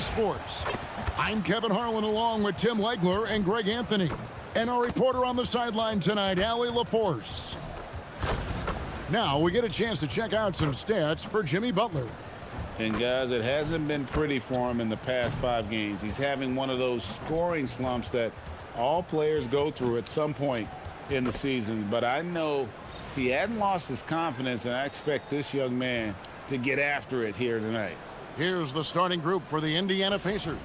Sports. I'm Kevin Harlan along with Tim Legler and Greg Anthony. And our reporter on the sideline tonight, Allie LaForce. Now we get a chance to check out some stats for Jimmy Butler. And guys, it hasn't been pretty for him in the past 5 games. He's having one of those scoring slumps that all players go through at some point in the season. But I know he hadn't lost his confidence, and I expect this young man to get after it here tonight. Here's the starting group for the Indiana Pacers.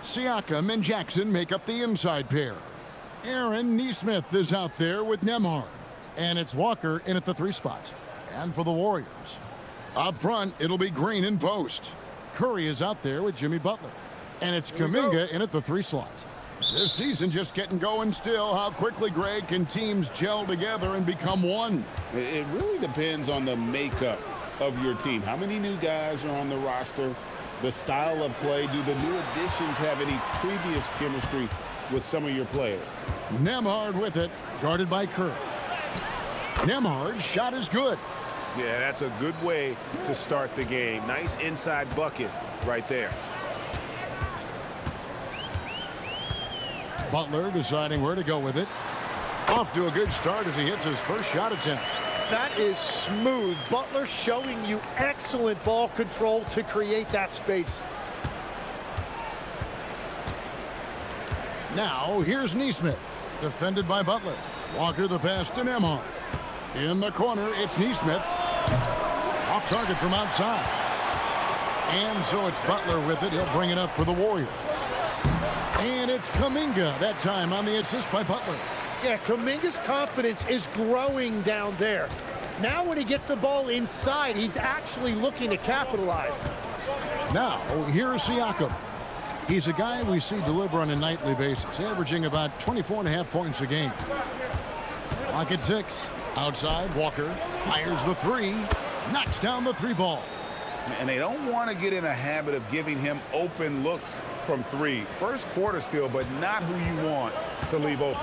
Siakam and Jackson make up the inside pair. Aaron Nesmith is out there with Nembhard. And it's Walker in at the 3 spot. And for the Warriors, up front, it'll be Green in post. Curry is out there with Jimmy Butler. And it's Kuminga in at the 3 slot. This season just getting going still. How quickly, Greg, can teams gel together and become one? It really depends on the makeup of your team. How many new guys are on the roster? The style of play. Do the new additions have any previous chemistry with some of your players? Nembhard with it, guarded by Curry. Nembhard's shot is good. Yeah, that's a good way to start the game. Nice inside bucket right there. Butler deciding where to go with it. Off to a good start as he hits his first shot attempt. That is smooth. Butler showing you excellent ball control to create that space. Now, here's Nesmith, defended by Butler. Walker the pass to Nembhard. In the corner, it's Nesmith. Off target from outside. And so it's Butler with it. He'll bring it up for the Warriors. And it's Kuminga that time on the assist by Butler. Yeah, Kuminga's confidence is growing down there. Now when he gets the ball inside, he's actually looking to capitalize. Now, here's Siakam. He's a guy we see deliver on a nightly basis, averaging about 24.5 points a game. Clock at 6. Outside, Walker fires the 3, knocks down the 3 ball. And they don't want to get in a habit of giving him open looks from 3. First quarter still, but not who you want to leave open.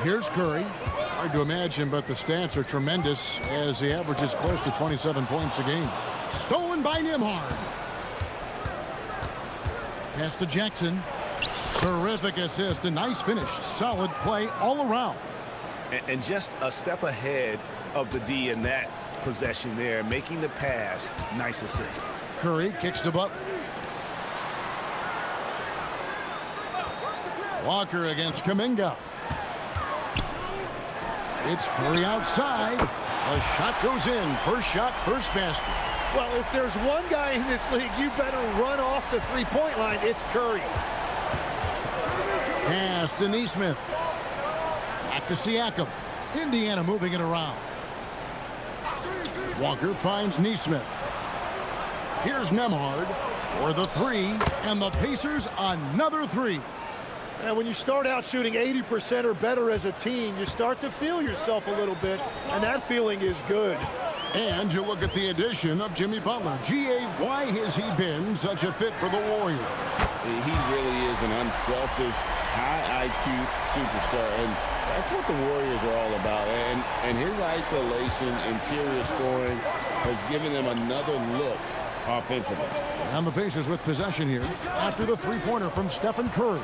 Here's Curry. Hard to imagine, but the stats are tremendous as he averages close to 27 points a game. Stolen by Nembhard. Pass to Jackson. Terrific assist, a nice finish. Solid play all around. And just a step ahead of the D in that possession there, making the pass. Nice assist. Curry kicks to Butler. Walker against Kuminga. It's Curry outside. A shot goes in. First shot, first basket. Well, if there's one guy in this league, you better run off the 3-point line. It's Curry. Pass to Nesmith. Back to Siakam. Indiana moving it around. Walker finds Nesmith. Here's Nembhard for the 3, and the Pacers another 3. And when you start out shooting 80% or better as a team, you start to feel yourself a little bit, and that feeling is good. And you look at the addition of Jimmy Butler. G.A., why has he been such a fit for the Warriors? He really is an unselfish, high IQ superstar, and that's what the Warriors are all about. And his isolation, interior scoring has given them another look offensively. And the Pacers with possession here after the 3-pointer from Stephen Curry.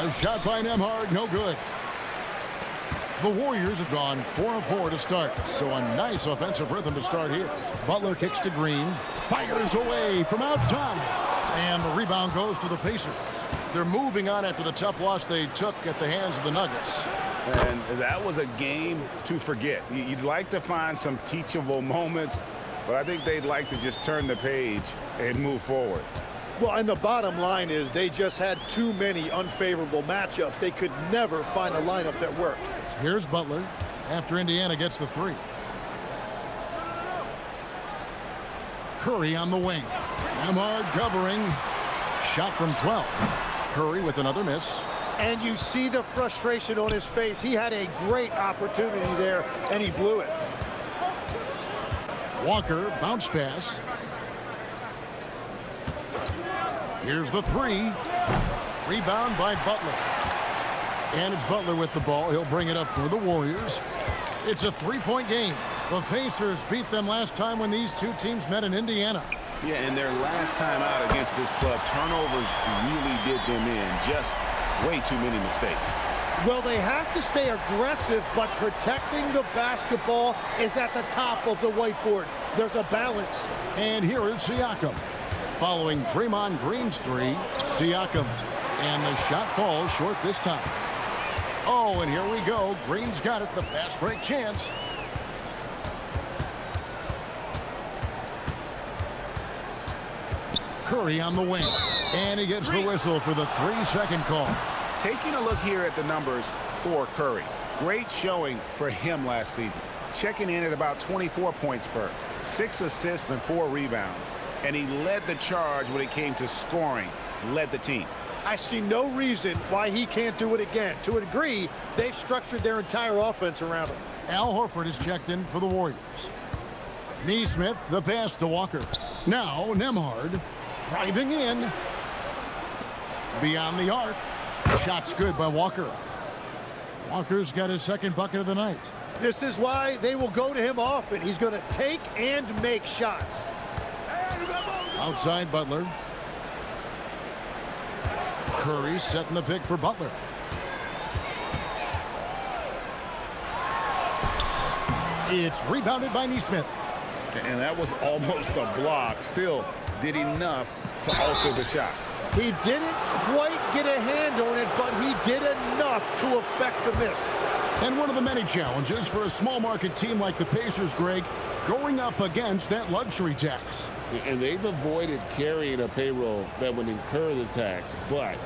A shot by Nembhard, no good. The Warriors have gone 4 of 4 to start, so a nice offensive rhythm to start here. Butler kicks to Green, fires away from outside, and the rebound goes to the Pacers. They're moving on after the tough loss they took at the hands of the Nuggets. And that was a game to forget. You'd like to find some teachable moments, but I think they'd like to just turn the page and move forward. Well, and the bottom line is they just had too many unfavorable matchups. They could never find a lineup that worked. Here's Butler after Indiana gets the 3. Curry on the wing. Nembhard covering. Shot from 12. Curry with another miss. And you see the frustration on his face. He had a great opportunity there, and he blew it. Walker, bounce pass. Here's the 3. Rebound by Butler. And it's Butler with the ball. He'll bring it up for the Warriors. It's a 3-point game. The Pacers beat them last time when these two teams met in Indiana. Yeah, and their last time out against this club, turnovers really did them in. Just way too many mistakes. Well, they have to stay aggressive, but protecting the basketball is at the top of the whiteboard. There's a balance. And here is Siakam. Following Draymond Green's three, Siakam. And the shot falls short this time. Oh, and here we go. Green's got it. The fast break chance. Curry on the wing. And he gets the whistle for the 3-second call. Taking a look here at the numbers for Curry. Great showing for him last season. Checking in at about 24 points per, 6 assists and 4 rebounds. And he led the charge when it came to scoring, led the team. I see no reason why he can't do it again. To a degree, they've structured their entire offense around him. Al Horford is checked in for the Warriors. Neesmith, the pass to Walker. Now Nembhard driving in. Beyond the arc. Shot's good by Walker. Walker's got his second bucket of the night. This is why they will go to him often. He's going to take and make shots. Outside Butler. Curry setting the pick for Butler. It's rebounded by Neesmith. And that was almost a block. Still did enough to alter the shot. He didn't quite get a hand on it, but he did enough to affect the miss. And one of the many challenges for a small market team like the Pacers, Greg, going up against that luxury tax. And they've avoided carrying a payroll that would incur the tax. But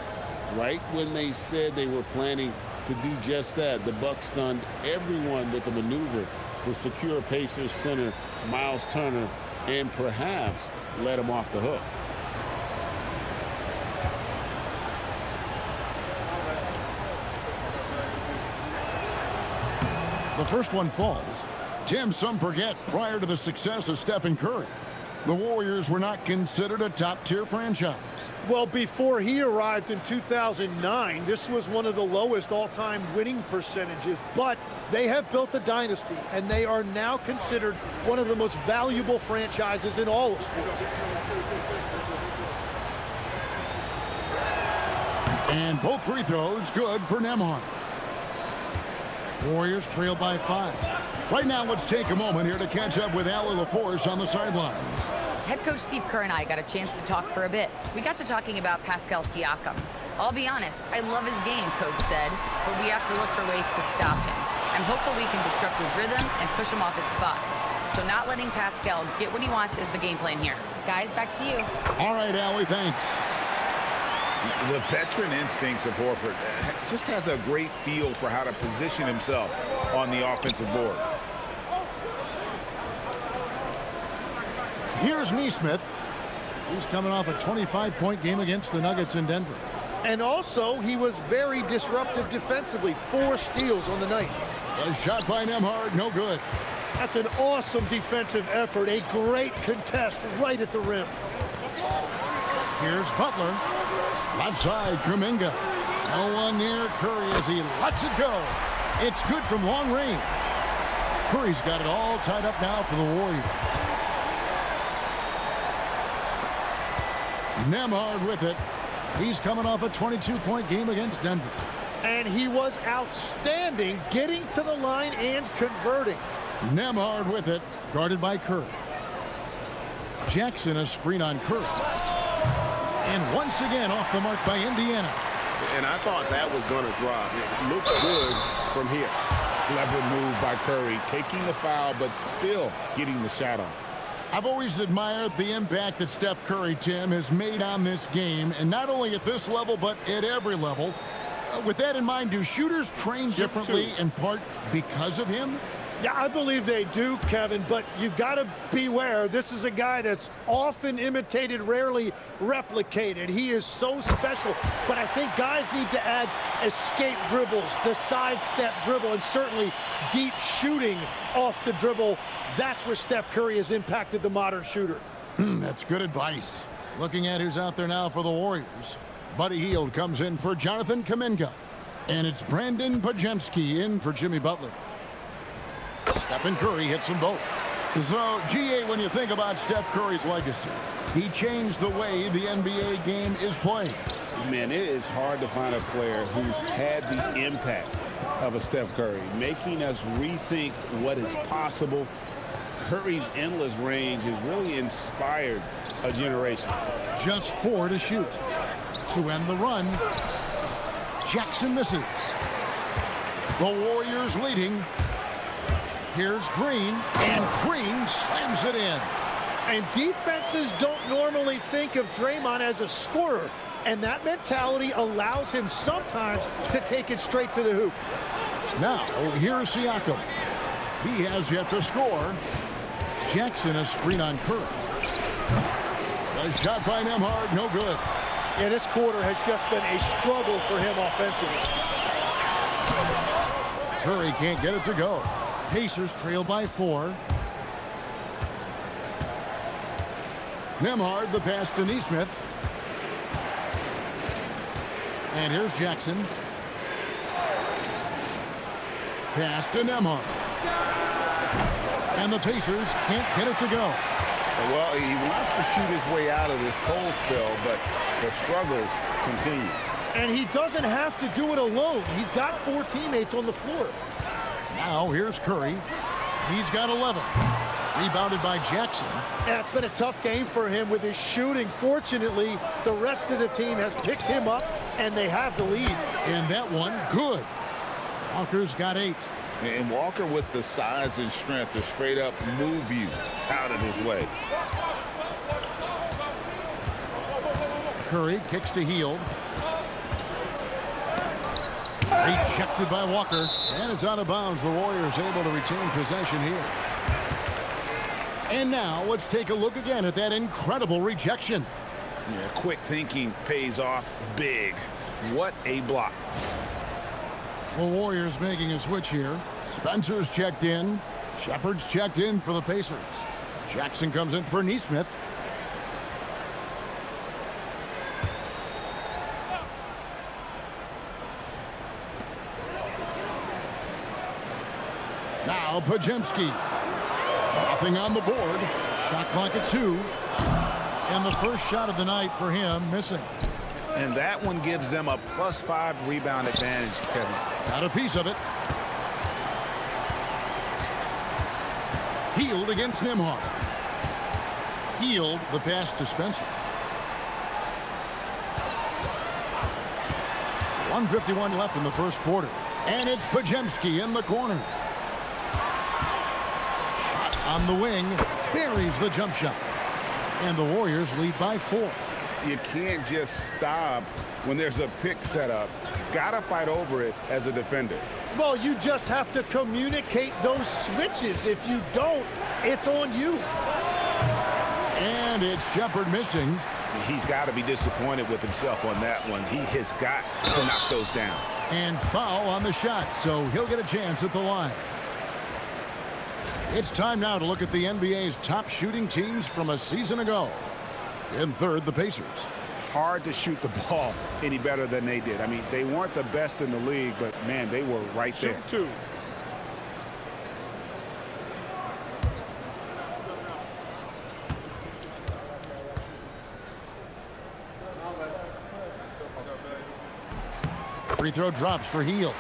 right when they said they were planning to do just that, the Bucks stunned everyone with the maneuver to secure Pacers center Miles Turner and perhaps let him off the hook. The first one falls. Tim, some forget, prior to the success of Stephen Curry, the Warriors were not considered a top-tier franchise. Well, before he arrived in 2009, this was one of the lowest all-time winning percentages, but they have built a dynasty, and they are now considered one of the most valuable franchises in all of sports. And both free throws good for Nembhard. Warriors trail by 5. Right now, let's take a moment here to catch up with Allie LaForce on the sidelines. Head coach Steve Kerr and I got a chance to talk for a bit. We got to talking about Pascal Siakam. I'll be honest, I love his game, coach said, but we have to look for ways to stop him. I'm hopeful we can disrupt his rhythm and push him off his spots. So not letting Pascal get what he wants is the game plan here. Guys, back to you. All right, Allie, thanks. The veteran instincts of Horford just has a great feel for how to position himself on the offensive board. Here's Neesmith. He's coming off a 25-point game against the Nuggets in Denver. And also, he was very disruptive defensively. 4 steals on the night. A shot by Nembhard, no good. That's an awesome defensive effort. A great contest right at the rim. Here's Butler. Left side, Kuminga. No one near Curry as he lets it go. It's good from long range. Curry's got it all tied up now for the Warriors. Nembhard with it. He's coming off a 22-point game against Denver. And he was outstanding getting to the line and converting. Nembhard with it, guarded by Curry. Jackson a screen on Curry. And once again off the mark by Indiana. And I thought that was going to drop. It looked good from here. Clever move by Curry, taking the foul, but still getting the shot on. I've always admired the impact that Steph Curry, Tim, has made on this game, and not only at this level, but at every level. With that in mind, do shooters train differently in part because of him? Yeah, I believe they do, Kevin, but you've got to beware. This is a guy that's often imitated, rarely replicated. He is so special, but I think guys need to add escape dribbles, the sidestep dribble, and certainly deep shooting off the dribble. That's where Steph Curry has impacted the modern shooter. That's good advice. Looking at who's out there now for the Warriors. Buddy Hield comes in for Jonathan Kuminga. And it's Brandon Podziemski in for Jimmy Butler. Stephen Curry hits them both. So, GA, when you think about Steph Curry's legacy, He changed the way the NBA game is played. Man, it is hard to find a player who's had the impact of a Steph Curry, making us rethink what is possible. Curry's endless range has really inspired a generation. Just 4 to shoot. To end the run, Jackson misses. The Warriors leading. Here's Green, and Green slams it in. And defenses don't normally think of Draymond as a scorer, and that mentality allows him sometimes to take it straight to the hoop. Now, here's Siakam. He has yet to score. Jackson a screen on Curry. A shot by Nembhard, no good. Yeah, this quarter has just been a struggle for him offensively. Curry can't get it to go. Pacers trail by 4. Nembhard, the pass to Nesmith. And here's Jackson. Pass to Nembhard. And the Pacers can't get it to go. Well, he wants to shoot his way out of this cold spell, but the struggles continue. And he doesn't have to do it alone. He's got 4 teammates on the floor. Now here's Curry. He's got 11. Rebounded by Jackson. Yeah, it's been a tough game for him with his shooting. Fortunately, the rest of the team has picked him up, and they have the lead. And that one, good. Walker's got 8. And Walker with the size and strength to straight up move you out of his way. Curry kicks to Hield. Rejected by Walker. And it's out of bounds. The Warriors able to retain possession here. And now let's take a look again at that incredible rejection. Yeah, quick thinking pays off big. What a block. The Warriors making a switch here. Spencer's checked in. Shepard's checked in for the Pacers. Jackson comes in for Nesmith. Now Pajemski. Nothing on the board. Shot clock at 2. And the first shot of the night for him missing. And that one gives them a +5 rebound advantage, Kevin. Got a piece of it. Hield against Nembhard. Hield the pass to Spencer. 1:51 left in the first quarter. And it's Pajemski in the corner. Shot on the wing. Buries the jump shot. And the Warriors lead by 4. You can't just stop when there's a pick set up. Gotta fight over it as a defender. Well, you just have to communicate those switches. If you don't, it's on you. And it's Shepard missing. He's got to be disappointed with himself on that one. He has got to knock those down. And foul on the shot, so he'll get a chance at the line. It's time now to look at the NBA's top shooting teams from a season ago. In third, the Pacers. Hard to shoot the ball any better than they did. I mean, they weren't the best in the league, but, man, they were right there. Shoot 2. Free throw drops for Hield.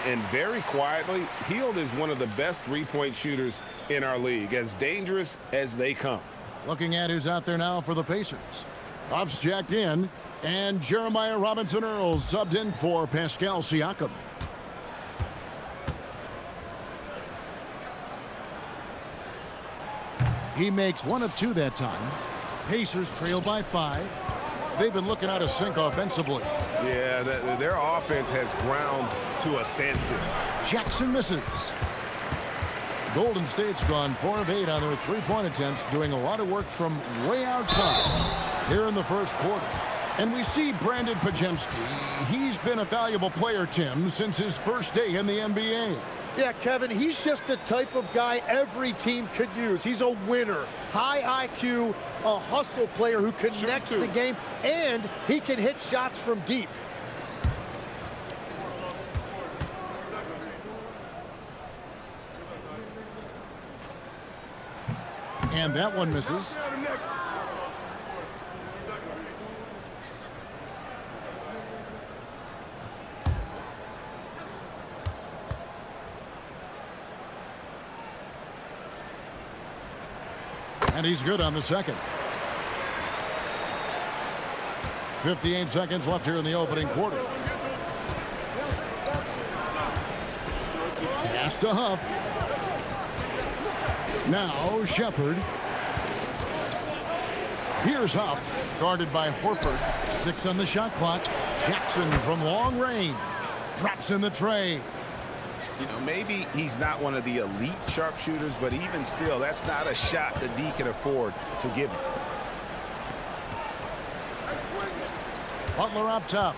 And very quietly, Hield is one of the best three-point shooters in our league, as dangerous as they come. Looking at who's out there now for the Pacers. Ruff's jacked in, and Jeremiah Robinson-Earl subbed in for Pascal Siakam. He makes 1 of 2 that time. Pacers trail by 5. They've been looking out of sync offensively. Yeah, their offense has ground to a standstill. Jackson misses. Golden State's gone 4 of 8 on their three-point attempts, doing a lot of work from way outside here in the first quarter. And we see Brandon Pajemski. He's been a valuable player, Tim, since his first day in the NBA. Yeah, Kevin, he's just the type of guy every team could use. He's a winner, high IQ, a hustle player who connects the game, and he can hit shots from deep. And that one misses. And he's good on the second. 58 seconds left here in the opening quarter. Pass to Huff. Now Shepherd. Here's Huff, guarded by Horford. 6 on the shot clock. Jackson from long range. Drops in the tray. You know, maybe he's not one of the elite sharpshooters, but even still, that's not a shot that D can afford to give him. Butler up top.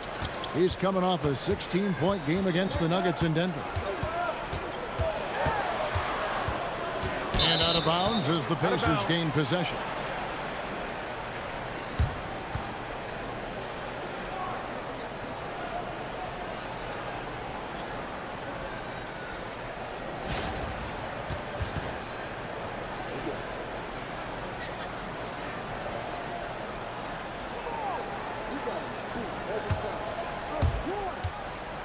He's coming off a 16-point game against the Nuggets in Denver. And out of bounds as the Pacers gain possession.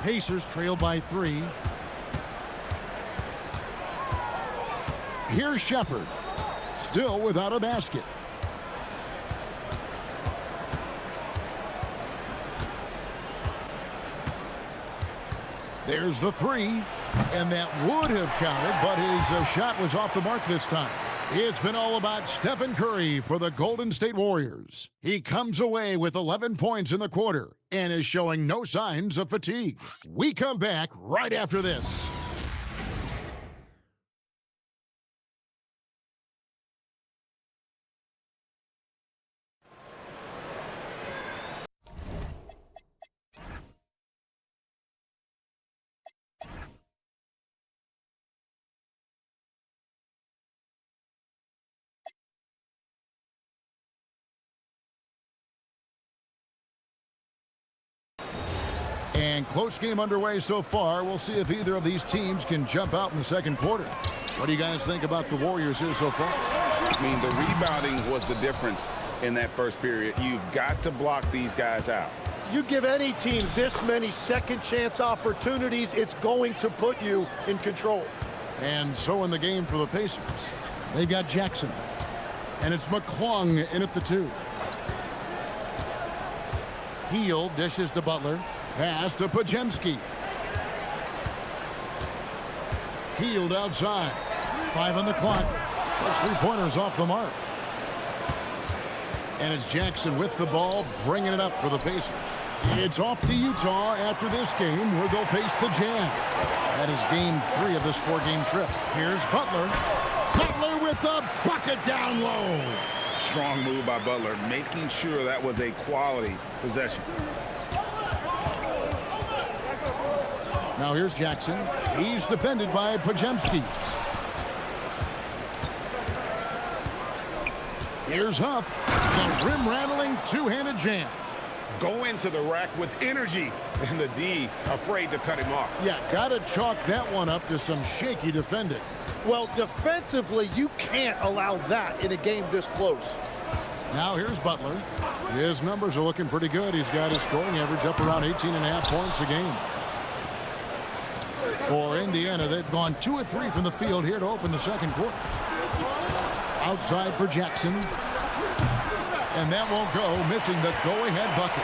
Pacers trail by 3. Here's Shepherd, still without a basket. There's the 3, and that would have counted, but his shot was off the mark this time. It's been all about Stephen Curry for the Golden State Warriors. He comes away with 11 points in the quarter and is showing no signs of fatigue. We come back right after this. And close game underway so far. We'll see if either of these teams can jump out in the second quarter. What do you guys think about the Warriors here so far? I mean, the rebounding was the difference in that first period. You've got to block these guys out. You give any team this many second chance opportunities, it's going to put you in control. And so in the game for the Pacers, they've got Jackson. And it's McClung in at the 2. Heel dishes to Butler. Pass to Pajemski. Healed outside. 5 on the clock. Those 3-pointers off the mark. And it's Jackson with the ball, bringing it up for the Pacers. It's off to Utah after this game, where they'll face the Jazz. That is game 3 of this 4-game trip. Here's Butler. Butler with the bucket down low. Strong move by Butler, making sure that was a quality possession. Now here's Jackson. He's defended by Pajemski. Here's Huff. The rim-rattling two-handed jam. Go into the rack with energy, and the D afraid to cut him off. Yeah, gotta chalk that one up to some shaky defending. Well, defensively, you can't allow that in a game this close. Now here's Butler. His numbers are looking pretty good. He's got his scoring average up around 18.5 points a game. For Indiana, they've gone 2 of 3 from the field here to open the second quarter. Outside for Jackson. And that won't go, missing the go-ahead bucket.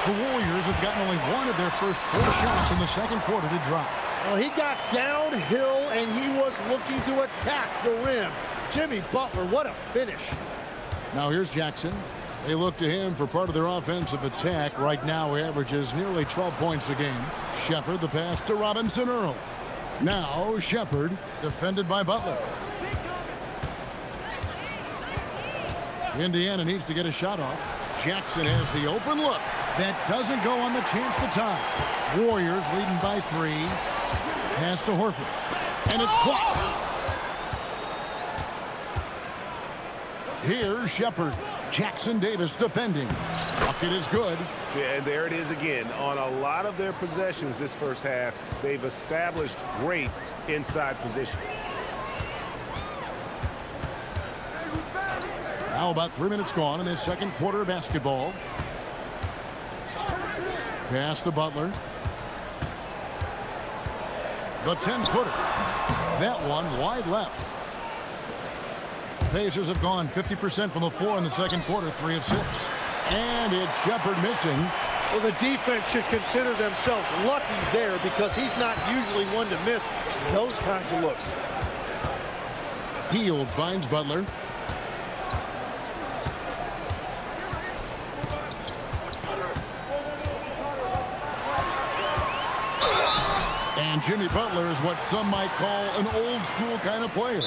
The Warriors have gotten only 1 of their first 4 shots in the second quarter to drop. Well, he got downhill, and he was looking to attack the rim. Jimmy Butler, what a finish. Now here's Jackson. They look to him for part of their offensive attack. Right now, he averages nearly 12 points a game. Shepherd, the pass to Robinson Earl. Now Shepherd, defended by Butler. Indiana needs to get a shot off. Jackson has the open look. That doesn't go on the chance to tie. Warriors leading by 3. Pass to Horford. And it's blocked. Here's Shepherd. Jackson Davis defending. Bucket is good. Yeah, and there it is again. On a lot of their possessions this first half, they've established great inside position. Now about 3 minutes gone in this second quarter of basketball. Pass to Butler. The 10-footer. That one wide left. Pacers have gone 50% from the floor in the second quarter, 3 of 6. And it's Shepherd missing. Well, the defense should consider themselves lucky there because he's not usually one to miss those kinds of looks. Hield finds Butler. And Jimmy Butler is what some might call an old school kind of player.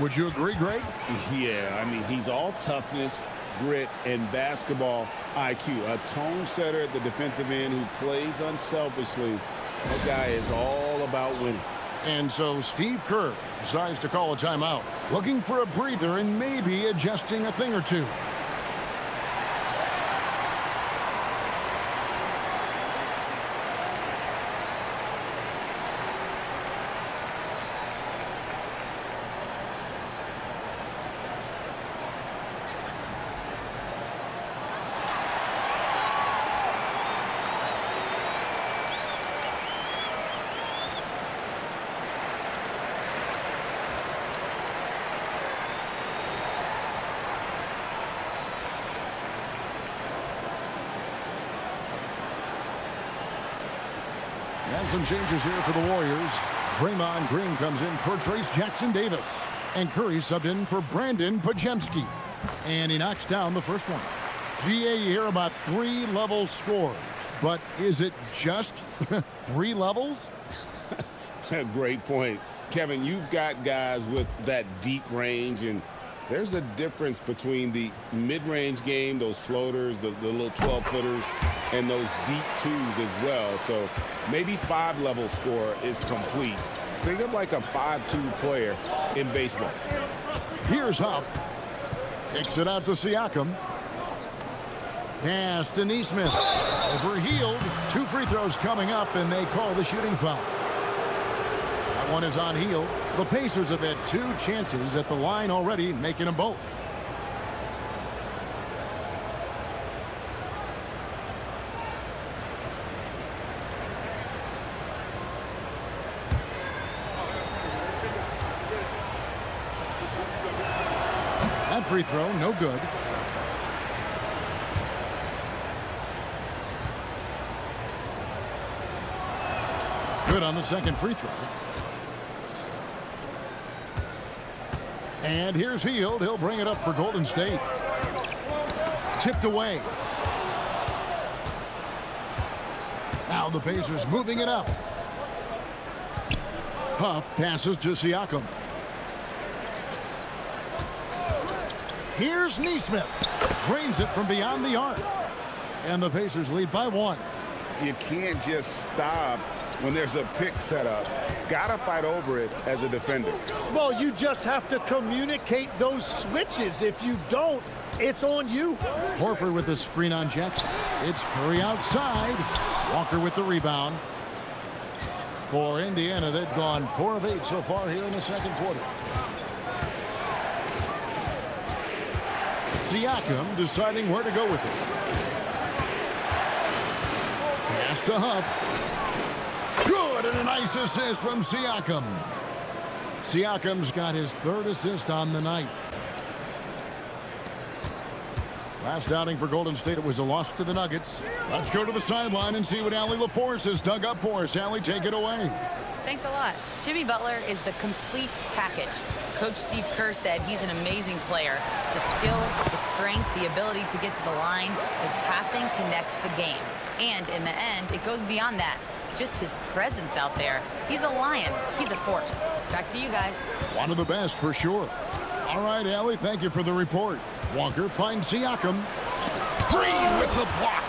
Would you agree, Greg? Yeah, I mean, he's all toughness, grit, and basketball IQ. A tone setter at the defensive end who plays unselfishly. That guy is all about winning. And so Steve Kerr decides to call a timeout, looking for a breather and maybe adjusting a thing or two. And some changes here for the Warriors. Draymond Green comes in for Trace Jackson-Davis. And Curry subbed in for Brandon Podziemski. And he knocks down the first one. GA, you hear about 3-level scores. But is it just 3 levels? Great point. Kevin, you've got guys with that deep range, and there's a difference between the mid-range game, those floaters, the little 12-footers, and those deep twos as well. So maybe 5-level score is complete. Think of like a 5-2 player in baseball. Here's Huff. Kicks it out to Siakam. Pass to Neesmith. Over Hield. 2 free throws coming up, and they call the shooting foul. That one is on Hield. The Pacers have had 2 chances at the line already, making them both. That free throw, no good. Good on the second free throw. And here's Hield. He'll bring it up for Golden State. Tipped away. Now the Pacers moving it up. Huff passes to Siakam. Here's Neesmith. Drains it from beyond the arc. And the Pacers lead by 1. You can't just stop when there's a pick set up. Gotta fight over it as a defender. Well, you just have to communicate those switches. If you don't, it's on you. Horford with the screen on Jackson. It's Curry outside. Walker with the rebound. For Indiana, they've gone 4 of 8 so far here in the second quarter. Siakam deciding where to go with it. Pass to Huff. Good, and a nice assist from Siakam. Siakam's got his 3rd assist on the night. Last outing for Golden State, it was a loss to the Nuggets. Let's go to the sideline and see what Allie LaForce has dug up for us. Allie, take it away. Thanks a lot. Jimmy Butler is the complete package. Coach Steve Kerr said he's an amazing player. The skill, the strength, the ability to get to the line, his passing connects the game. And in the end, it goes beyond that. Just his presence out there. He's a lion. He's a force. Back to you guys. One of the best for sure. All right, Allie, thank you for the report. Walker finds Siakam. Green with the block.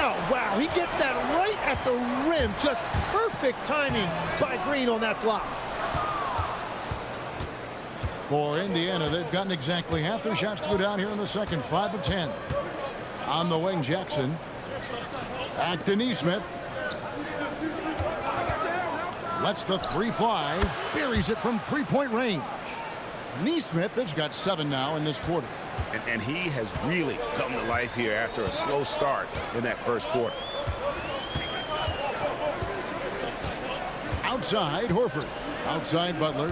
Oh, wow. He gets that right at the rim. Just perfect timing by Green on that block. For Indiana, they've gotten exactly half their shots to go down here in the second. 5 of 10. On the wing, Jackson. Back to Neesmith. Lets the 3 fly. Buries it from 3-point range. Neesmith has got 7 now in this quarter. And he has really come to life here after a slow start in that first quarter. Outside, Horford. Outside, Butler.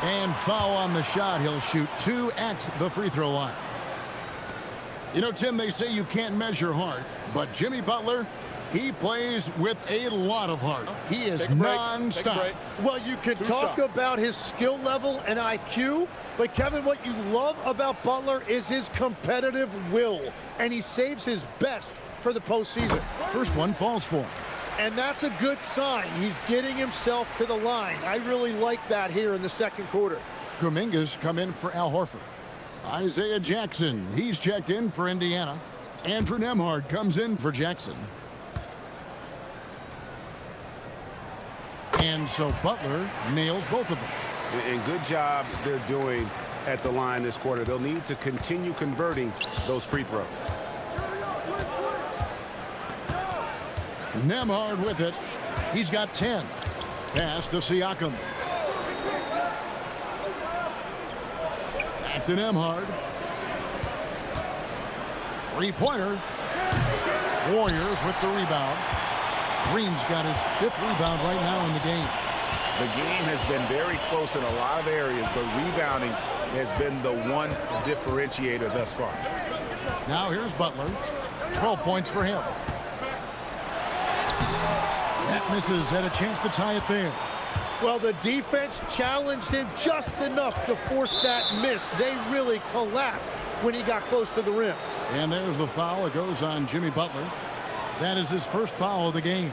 And foul on the shot. He'll shoot 2 at the free throw line. You know, Tim, they say you can't measure heart, but Jimmy Butler, he plays with a lot of heart. He is non-stop. Well, you can talk about his skill level and IQ, but Kevin, what you love about Butler is his competitive will, and he saves his best for the postseason. First one falls for him. And that's a good sign. He's getting himself to the line. I really like that here in the second quarter. Kuminga's come in for Al Horford. Isaiah Jackson, he's checked in for Indiana. Andrew Nembhard comes in for Jackson. And so Butler nails both of them. And good job they're doing at the line this quarter. They'll need to continue converting those free throws. Nembhard with it. He's got 10. Pass to Siakam. Back to Nembhard. Three-pointer. Warriors with the rebound. Green's got his 5th rebound right now in the game. The game has been very close in a lot of areas, but rebounding has been the one differentiator thus far. Now here's Butler. 12 points for him. That misses, had a chance to tie it there. Well, the defense challenged him just enough to force that miss. They really collapsed when he got close to the rim. And there's the foul. It goes on Jimmy Butler. That is his first foul of the game.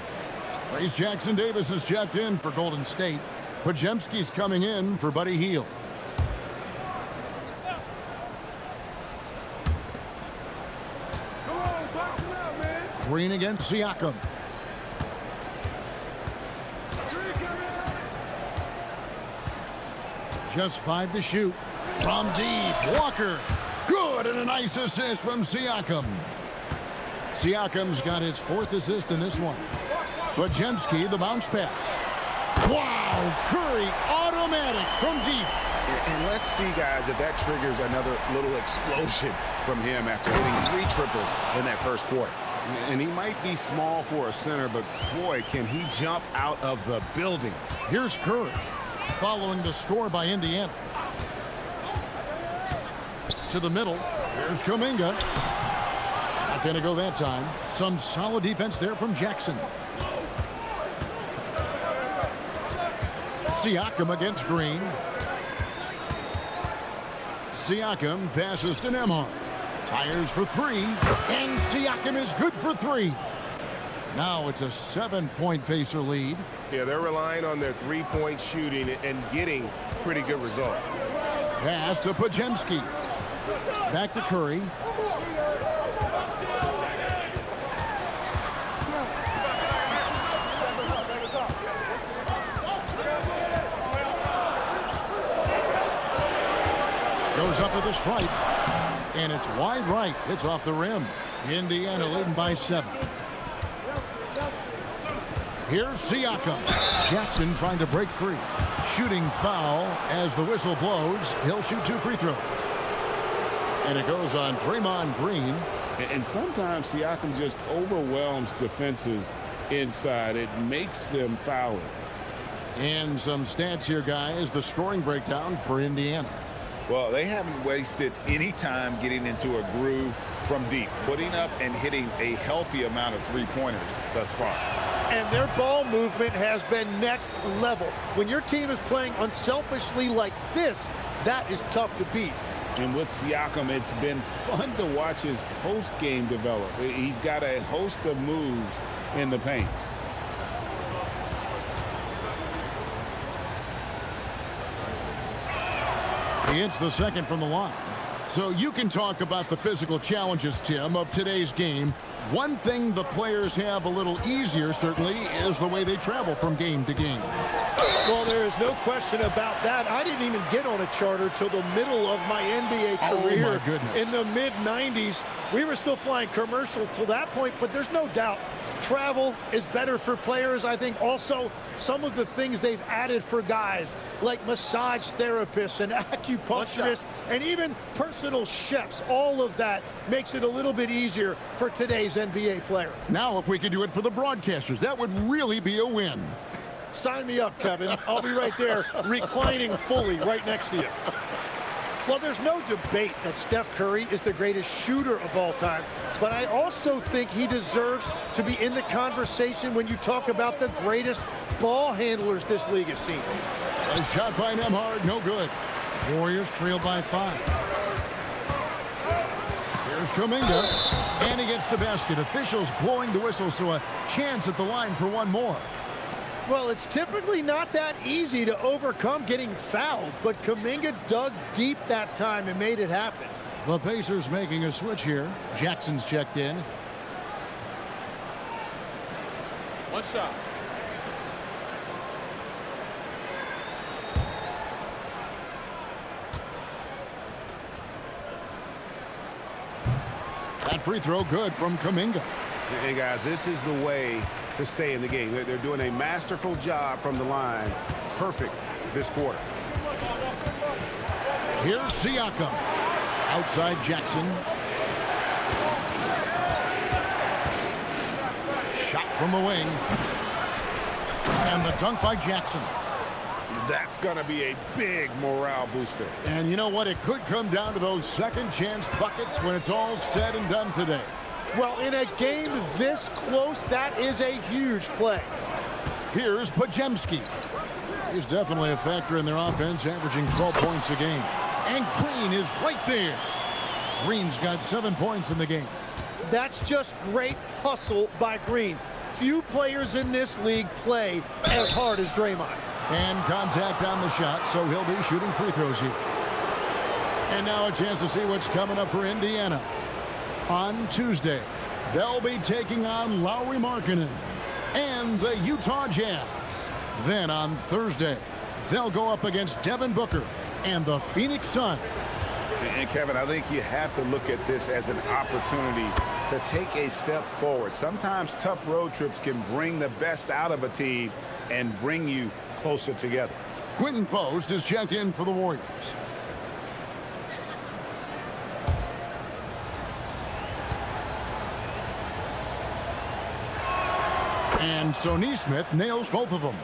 Trace Jackson-Davis is checked in for Golden State. Podziemski's coming in for Buddy Hield. Green against Siakam. Just 5 to shoot. From deep, Walker. Good, and a nice assist from Siakam. Siakam's got his 4th assist in this one. Podziemski, the bounce pass. Wow, Curry, automatic from deep. And let's see, guys, if that triggers another little explosion from him after hitting 3 triples in that first quarter. And he might be small for a center, but boy, can he jump out of the building. Here's Curry, following the score by Indiana. To the middle, here's Kuminga. Not going to go that time. Some solid defense there from Jackson. Siakam against Green. Siakam passes to Nembhard. Fires for 3, and Siakam is good for 3. Now it's a 7-point Pacer lead. Yeah, they're relying on their 3-point shooting and getting pretty good results. Pass to Podziemski. Back to Curry. Goes up with a stripe. And it's wide right. It's off the rim. Indiana leading by 7. Here's Siakam. Jackson trying to break free. Shooting foul as the whistle blows. He'll shoot 2 free throws. And it goes on Draymond Green. And sometimes Siakam just overwhelms defenses inside. It makes them foul. And some stats here, guys. The scoring breakdown for Indiana. Well, they haven't wasted any time getting into a groove from deep, putting up and hitting a healthy amount of 3-pointers thus far. And their ball movement has been next level. When your team is playing unselfishly like this, that is tough to beat. And with Siakam, it's been fun to watch his post-game develop. He's got a host of moves in the paint. He hits the second from the line. So you can talk about the physical challenges, Tim, of today's game. One thing the players have a little easier, certainly, is the way they travel from game to game. Well, there is no question about that. I didn't even get on a charter till the middle of my NBA career. Oh, my goodness. In the mid-90s. We were still flying commercial till that point, but there's no doubt travel is better for players. I think also some of the things they've added for guys like massage therapists and acupuncturists and even personal chefs, all of that makes it a little bit easier for today's NBA player. Now, if we could do it for the broadcasters, that would really be a win. Sign me up, Kevin. I'll be right there reclining fully right next to you. Well, there's no debate that Steph Curry is the greatest shooter of all time, but I also think he deserves to be in the conversation when you talk about the greatest ball handlers this league has seen. A shot by Nembhard, no good. Warriors trail by 5. Here's Kuminga, and he gets the basket. Officials blowing the whistle, so a chance at the line for one more. Well, it's typically not that easy to overcome getting fouled, but Kuminga dug deep that time and made it happen. The Pacers making a switch here. Jackson's checked in. What's up? That free throw good from Kuminga. Hey, guys, this is the way to stay in the game. They're doing a masterful job from the line. Perfect this quarter. Here's Siakam. Outside Jackson. Shot from the wing. And the dunk by Jackson. That's going to be a big morale booster. And you know what? It could come down to those second chance buckets when it's all said and done today. Well, in a game this close, that is a huge play. Here's Podziemski. He's definitely a factor in their offense, averaging 12 points a game. And Green is right there. Green's got 7 points in the game. That's just great hustle by Green. Few players in this league play as hard as Draymond. And contact on the shot, so he'll be shooting free throws here. And now a chance to see what's coming up for Indiana. On Tuesday, they'll be taking on Lauri Markkanen and the Utah Jazz. Then on Thursday, they'll go up against Devin Booker and the Phoenix Suns. And Kevin, I think you have to look at this as an opportunity to take a step forward. Sometimes tough road trips can bring the best out of a team and bring you closer together. Quentin Post is checked in for the Warriors. And so Nesmith nails both of them.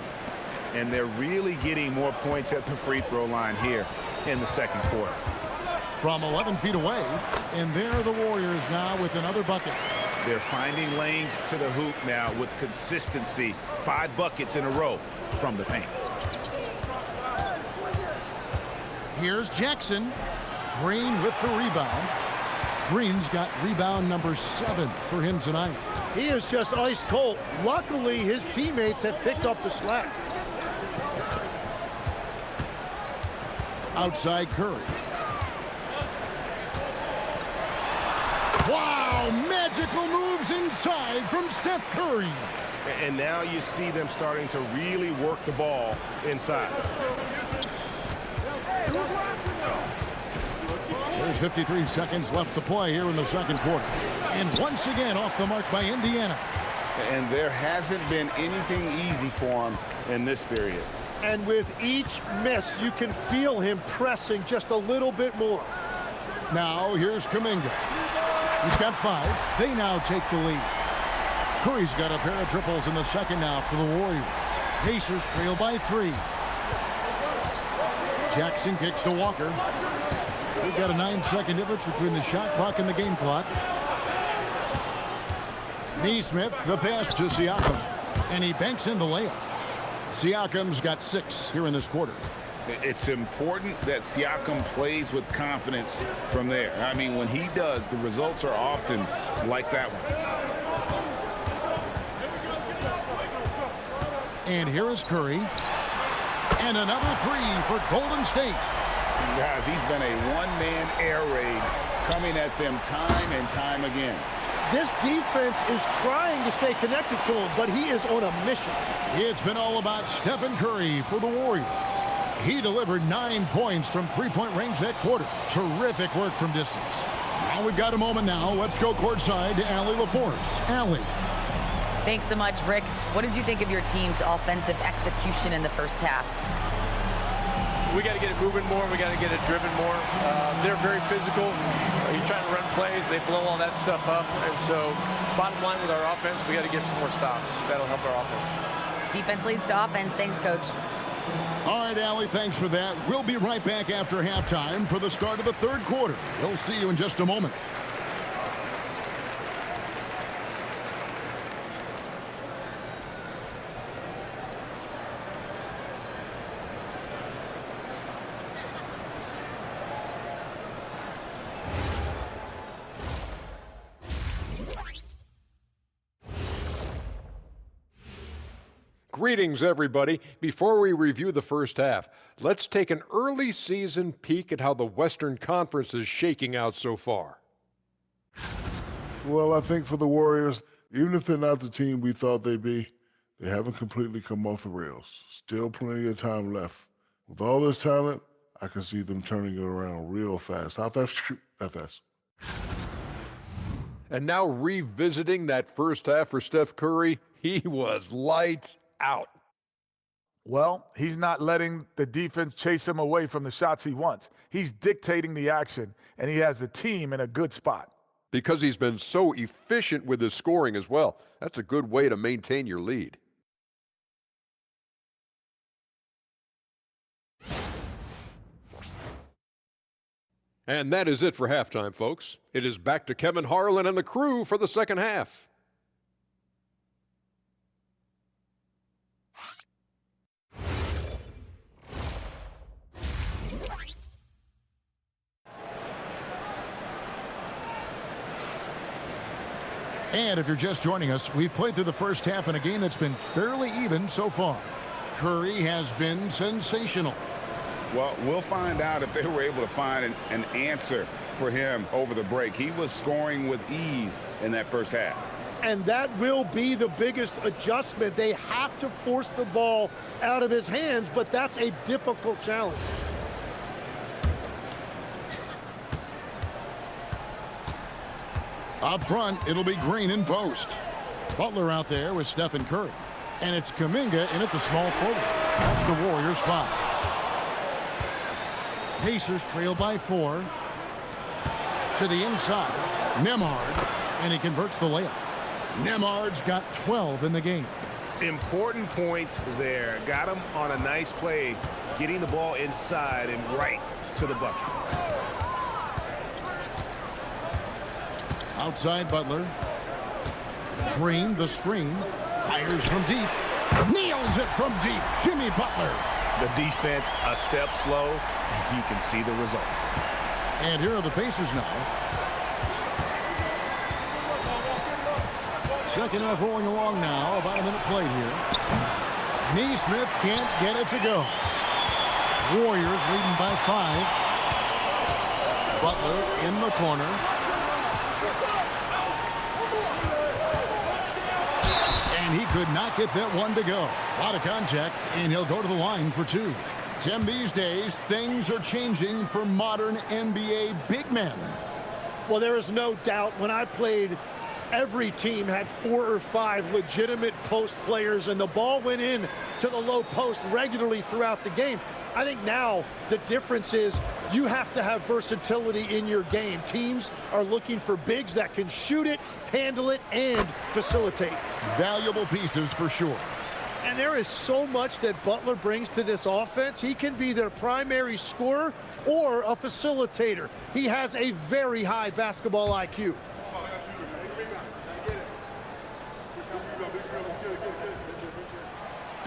And they're really getting more points at the free throw line here in the second quarter. From 11 feet away, and there are the Warriors now with another bucket. They're finding lanes to the hoop now with consistency. 5 buckets in a row from the paint. Here's Jackson. Green with the rebound. Green's got rebound number 7 for him tonight. He is just ice cold. Luckily, his teammates have picked up the slack. Outside Curry. Wow, magical moves inside from Steph Curry. And now you see them starting to really work the ball inside. There's 53 seconds left to play here in the second quarter. And once again off the mark by Indiana. And there hasn't been anything easy for him in this period. And with each miss, you can feel him pressing just a little bit more. Now here's Kuminga. He's got 5. They now take the lead. Curry's got a pair of triples in the second now for the Warriors. Pacers trail by 3. Jackson kicks to Walker. We've got a 9-second difference between the shot clock and the game clock. Nesmith, the pass to Siakam. And he banks in the layup. Siakam's got 6 here in this quarter. It's important that Siakam plays with confidence from there. I mean, when he does, the results are often like that one. And here is Curry. And another 3 for Golden State. Guys, he's been a one-man air raid coming at them time and time again. This defense is trying to stay connected to him, but he is on a mission. It's been all about Stephen Curry for the Warriors. He delivered 9 points from three-point range that quarter. Terrific work from distance. Now we've got a moment now. Let's go courtside to Allie LaForce. Allie. Thanks so much, Rick. What did you think of your team's offensive execution in the first half? We got to get it moving more. We got to get it driven more. They're very physical. You're trying to run plays. They blow all that stuff up. And so bottom line with our offense, we got to get some more stops. That'll help our offense. Defense leads to offense. Thanks, Coach. All right, Allie, thanks for that. We'll be right back after halftime for the start of the third quarter. We'll see you in just a moment. Greetings, everybody. Before we review the first half, let's take an early season peek at how the Western Conference is shaking out so far. Well, I think for the Warriors, even if they're not the team we thought they'd be, they haven't completely come off the rails. Still plenty of time left. With all this talent, I can see them turning it around real fast. How fast? That fast. And now revisiting that first half for Steph Curry, he was lights out. Well, he's not letting the defense chase him away from the shots he wants. He's dictating the action, and he has the team in a good spot. Because he's been so efficient with his scoring as well. That's a good way to maintain your lead. And that is it for halftime, folks. It is back to Kevin Harlan and the crew for the second half. And if you're just joining us, we've played through the first half in a game that's been fairly even so far. Curry has been sensational. Well, we'll find out if they were able to find an answer for him over the break. He was scoring with ease in that first half. And that will be the biggest adjustment. They have to force the ball out of his hands, but that's a difficult challenge. Up front, it'll be Green in post. Butler out there with Stephen Curry. And it's Kuminga in at the small forward. That's the Warriors' foul. Pacers trail by 4. To the inside. Nembhard. And he converts the layup. Nembhard's got 12 in the game. Important points there. Got him on a nice play, getting the ball inside and right to the bucket. Outside Butler. Green, the screen. Fires from deep. Nails it from deep. Jimmy Butler. The defense a step slow, and you can see the results. And here are the Pacers now. Second half rolling along now. About a minute played here. Neesmith can't get it to go. Warriors leading by 5. Butler in the corner. And he could not get that one to go. A lot of contact, and he'll go to the line for 2. Tim, these days, things are changing for modern NBA big men. Well, there is no doubt when I played, every team had 4 or 5 legitimate post players, and the ball went in to the low post regularly throughout the game. I think now the difference is you have to have versatility in your game. Teams are looking for bigs that can shoot it, handle it, and facilitate. Valuable pieces for sure. And there is so much that Butler brings to this offense. He can be their primary scorer or a facilitator. He has a very high basketball IQ.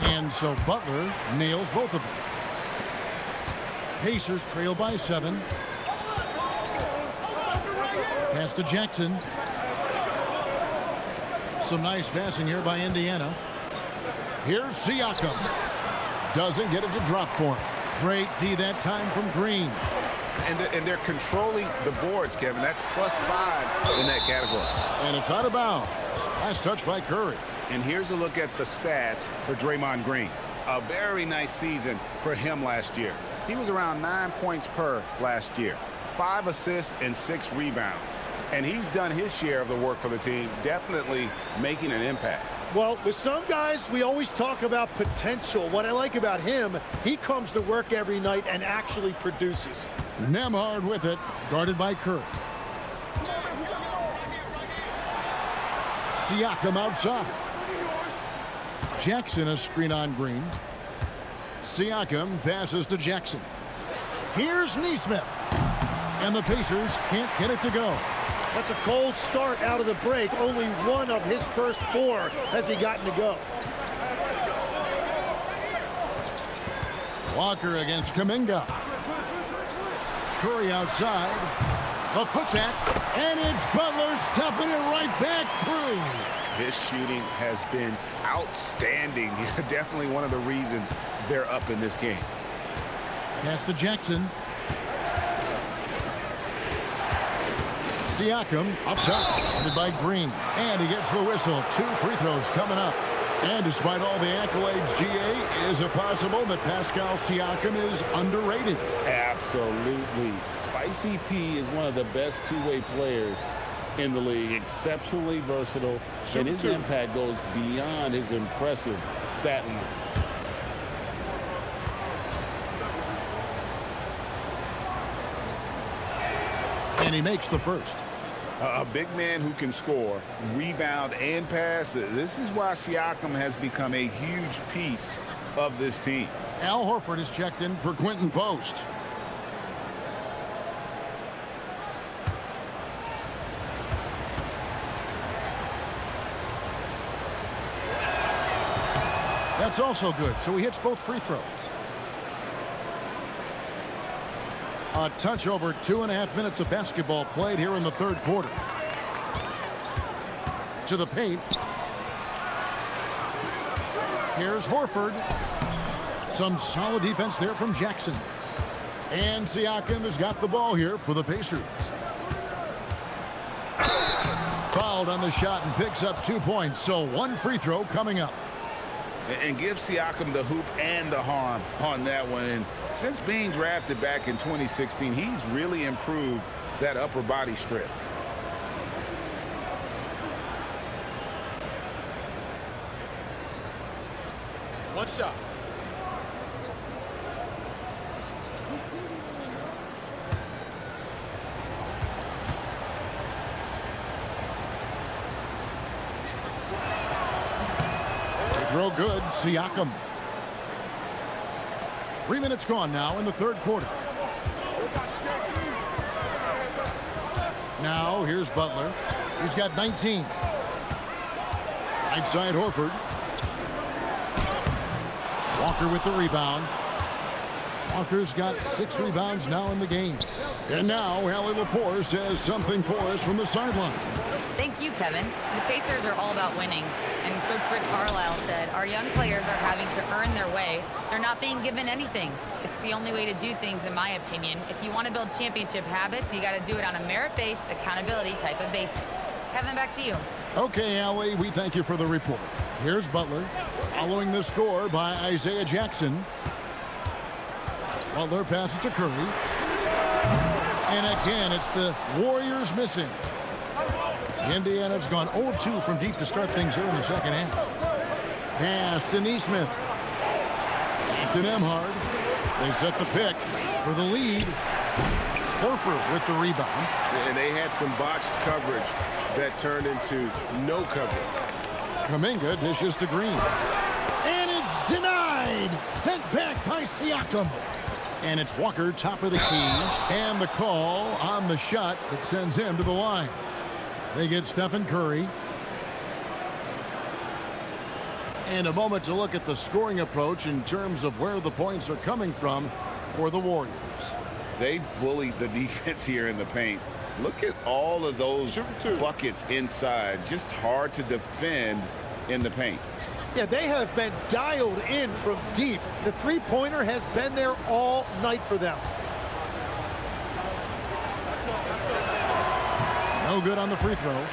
And so Butler nails both of them. Pacers trail by 7. Pass to Jackson. Some nice passing here by Indiana. Here's Siakam. Doesn't get it to drop for him. Great D that time from Green. And they're controlling the boards, Kevin. That's +5 in that category. And it's out of bounds. Nice touch by Curry. And here's a look at the stats for Draymond Green. A very nice season for him last year. He was around 9 points per last year. 5 assists and 6 rebounds. And he's done his share of the work for the team, definitely making an impact. Well, with some guys, we always talk about potential. What I like about him, he comes to work every night and actually produces. Nembhard with it, guarded by Curry. Siakam outside. Jackson a screen on Green. Siakam passes to Jackson. Here's Nesmith. And the Pacers can't get it to go. That's a cold start out of the break. Only one of his first 4 has he gotten to go. Walker against Kuminga. Curry outside. The putback. And it's Butler stuffing it right back through. His shooting has been outstanding. Definitely one of the reasons they're up in this game. Pass to Jackson. Siakam up top, headed by Green. And he gets the whistle. 2 free throws coming up. And despite all the accolades, GA, is it possible that Pascal Siakam is underrated? Absolutely. Spicy P is one of the best two-way players in the league. Exceptionally versatile. And his impact goes beyond his impressive stat line. And he makes the first. A big man who can score, rebound, and pass. This is why Siakam has become a huge piece of this team. Al Horford is checked in for Quentin Post. That's also good, so he hits both free throws. A touch over 2.5 minutes of basketball played here in the third quarter. To the paint. Here's Horford. Some solid defense there from Jackson. And Siakam has got the ball here for the Pacers. Fouled on the shot and picks up 2 points, so 1 free throw coming up. And give Siakam the hoop and the harm on that one. And since being drafted back in 2016, he's really improved that upper body strip. One shot. Throw good, Siakam. 3 minutes gone now in the third quarter. Now here's Butler. He's got 19. Right side Horford. Walker with the rebound. Walker's got 6 rebounds now in the game. And now Hallie LaForce says something for us from the sideline. Thank you, Kevin. The Pacers are all about winning. And Coach Rick Carlisle said, our young players are having to earn their way. They're not being given anything. It's the only way to do things, in my opinion. If you want to build championship habits, you got to do it on a merit-based, accountability type of basis. Kevin, back to you. Okay, Allie, we thank you for the report. Here's Butler, following the score by Isaiah Jackson. Butler passes to Curry. And again, it's the Warriors missing. Indiana's gone 0-2 from deep to start things here in the second half. Pass to Nesmith. To Nembhard. They set the pick for the lead. Horford with the rebound. And they had some botched coverage that turned into no coverage. Kuminga dishes to Green. And it's denied. Sent back by Siakam. And it's Walker, top of the key. And the call on the shot that sends him to the line. They get Stephen Curry. And a moment to look at the scoring approach in terms of where the points are coming from for the Warriors. They bullied the defense here in the paint. Look at all of those buckets inside. Just hard to defend in the paint. Yeah, they have been dialed in from deep. The three-pointer has been there all night for them. No good on the free throw.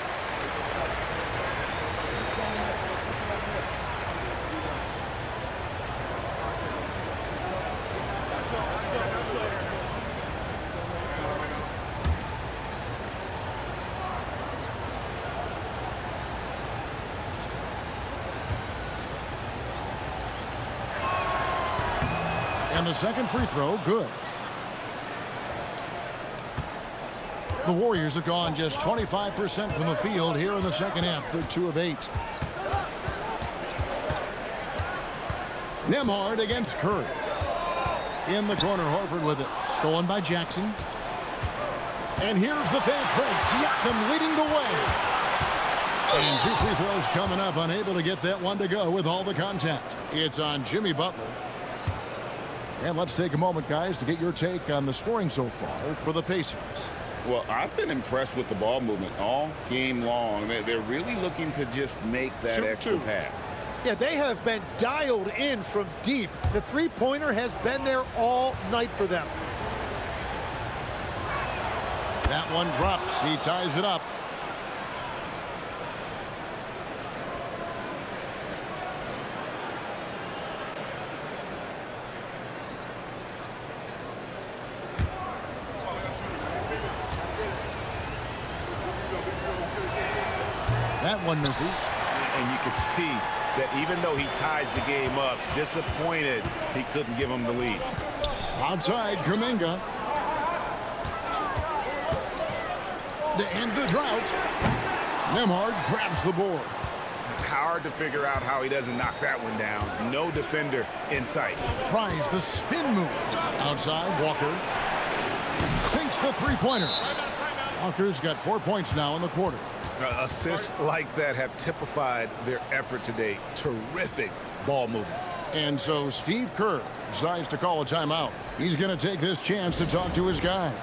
And the second free throw, good. The Warriors have gone just 25% from the field here in the second half. They're 2 of 8. Nembhard against Curry. In the corner, Horford with it. Stolen by Jackson. And here's the fast break. Siakam leading the way. And 2 free throws coming up. Unable to get that one to go with all the contact. It's on Jimmy Butler. And let's take a moment, guys, to get your take on the scoring so far for the Pacers. Well, I've been impressed with the ball movement all game long. They're really looking to just make that extra pass. Yeah, they have been dialed in from deep. The three-pointer has been there all night for them. That one drops. He ties it up. That one misses. And you can see that even though he ties the game up, disappointed he couldn't give him the lead. Outside, Kuminga. To end the drought, Nembhard grabs the board. Hard to figure out how he doesn't knock that one down. No defender in sight. Tries the spin move. Outside, Walker. Sinks the three-pointer. Walker's got 4 points now in the quarter. Assists like that have typified their effort today. Terrific ball movement. And so Steve Kerr decides to call a timeout. He's going to take this chance to talk to his guys.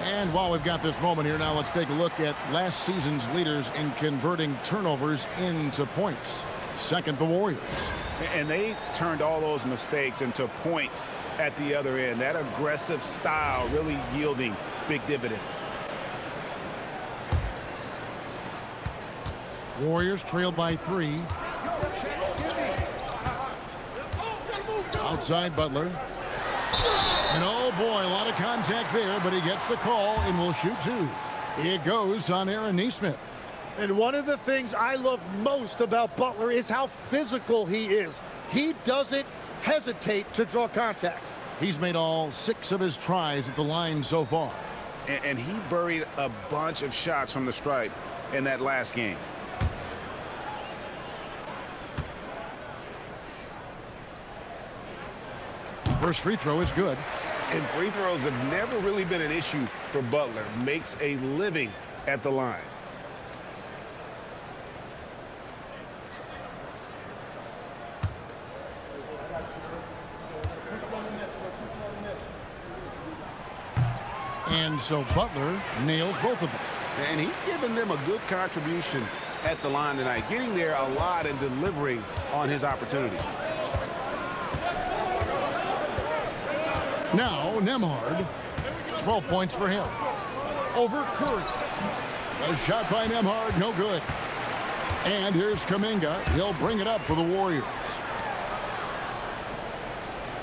And while we've got this moment here now, let's take a look at last season's leaders in converting turnovers into points. Second, the Warriors. And they turned all those mistakes into points at the other end. That aggressive style really yielding big dividends. Warriors trailed by 3. Outside, Butler. And oh boy, a lot of contact there, but he gets the call and will shoot 2. It goes on Aaron Nesmith. And one of the things I love most about Butler is how physical he is. He doesn't hesitate to draw contact. He's made all 6 of his tries at the line so far. And he buried a bunch of shots from the stripe in that last game. First free throw is good. And free throws have never really been an issue for Butler. Makes a living at the line. And so Butler nails both of them. And he's given them a good contribution at the line tonight, getting there a lot and delivering on his opportunities. Now Nembhard, 12 points for him. Over Curry. A shot by Nembhard, no good. And here's Kuminga. He'll bring it up for the Warriors.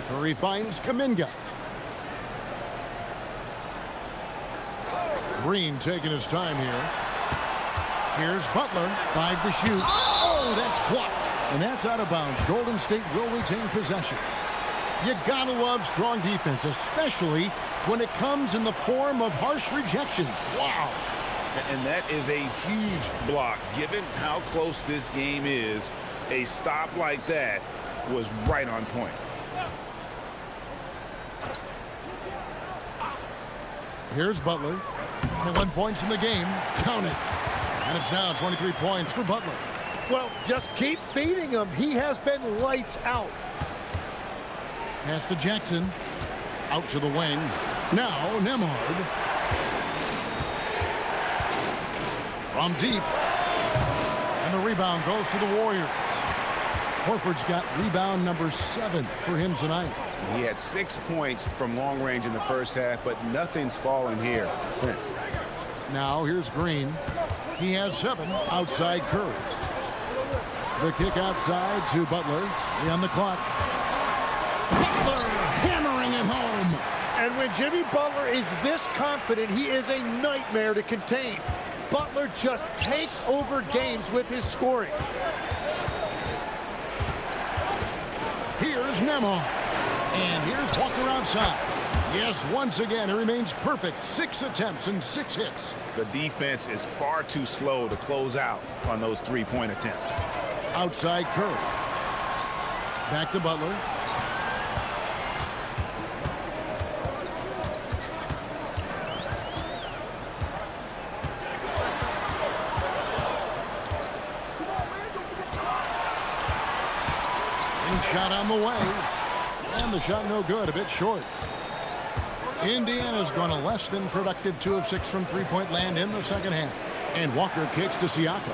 Curry finds Kuminga. Green taking his time here. Here's Butler, 5 to shoot. Oh, that's blocked. And that's out of bounds. Golden State will retain possession. You gotta love strong defense, especially when it comes in the form of harsh rejections. Wow. And that is a huge block. Given how close this game is, a stop like that was right on point. Here's Butler. 21 points in the game. Count it. And it's now 23 points for Butler. Well, just keep feeding him. He has been lights out. Pass to Jackson. Out to the wing. Now Nembhard. From deep. And the rebound goes to the Warriors. Horford's got rebound number 7 for him tonight. He had 6 points from long range in the first half, but nothing's fallen here since. Now here's Green. He has 7 outside Curry. The kick outside to Butler. On the clock. Butler hammering it home. And when Jimmy Butler is this confident, he is a nightmare to contain. Butler just takes over games with his scoring. Here's Nembhard. And here's Walker outside. Yes, once again, he remains perfect. 6 attempts and 6 hits. The defense is far too slow to close out on those three-point attempts. Outside Curry. Back to Butler. Shot on the way. And the shot no good, a bit short. Indiana's gone a less than productive 2 of 6 from three-point land in the second half. And Walker kicks to Siakam.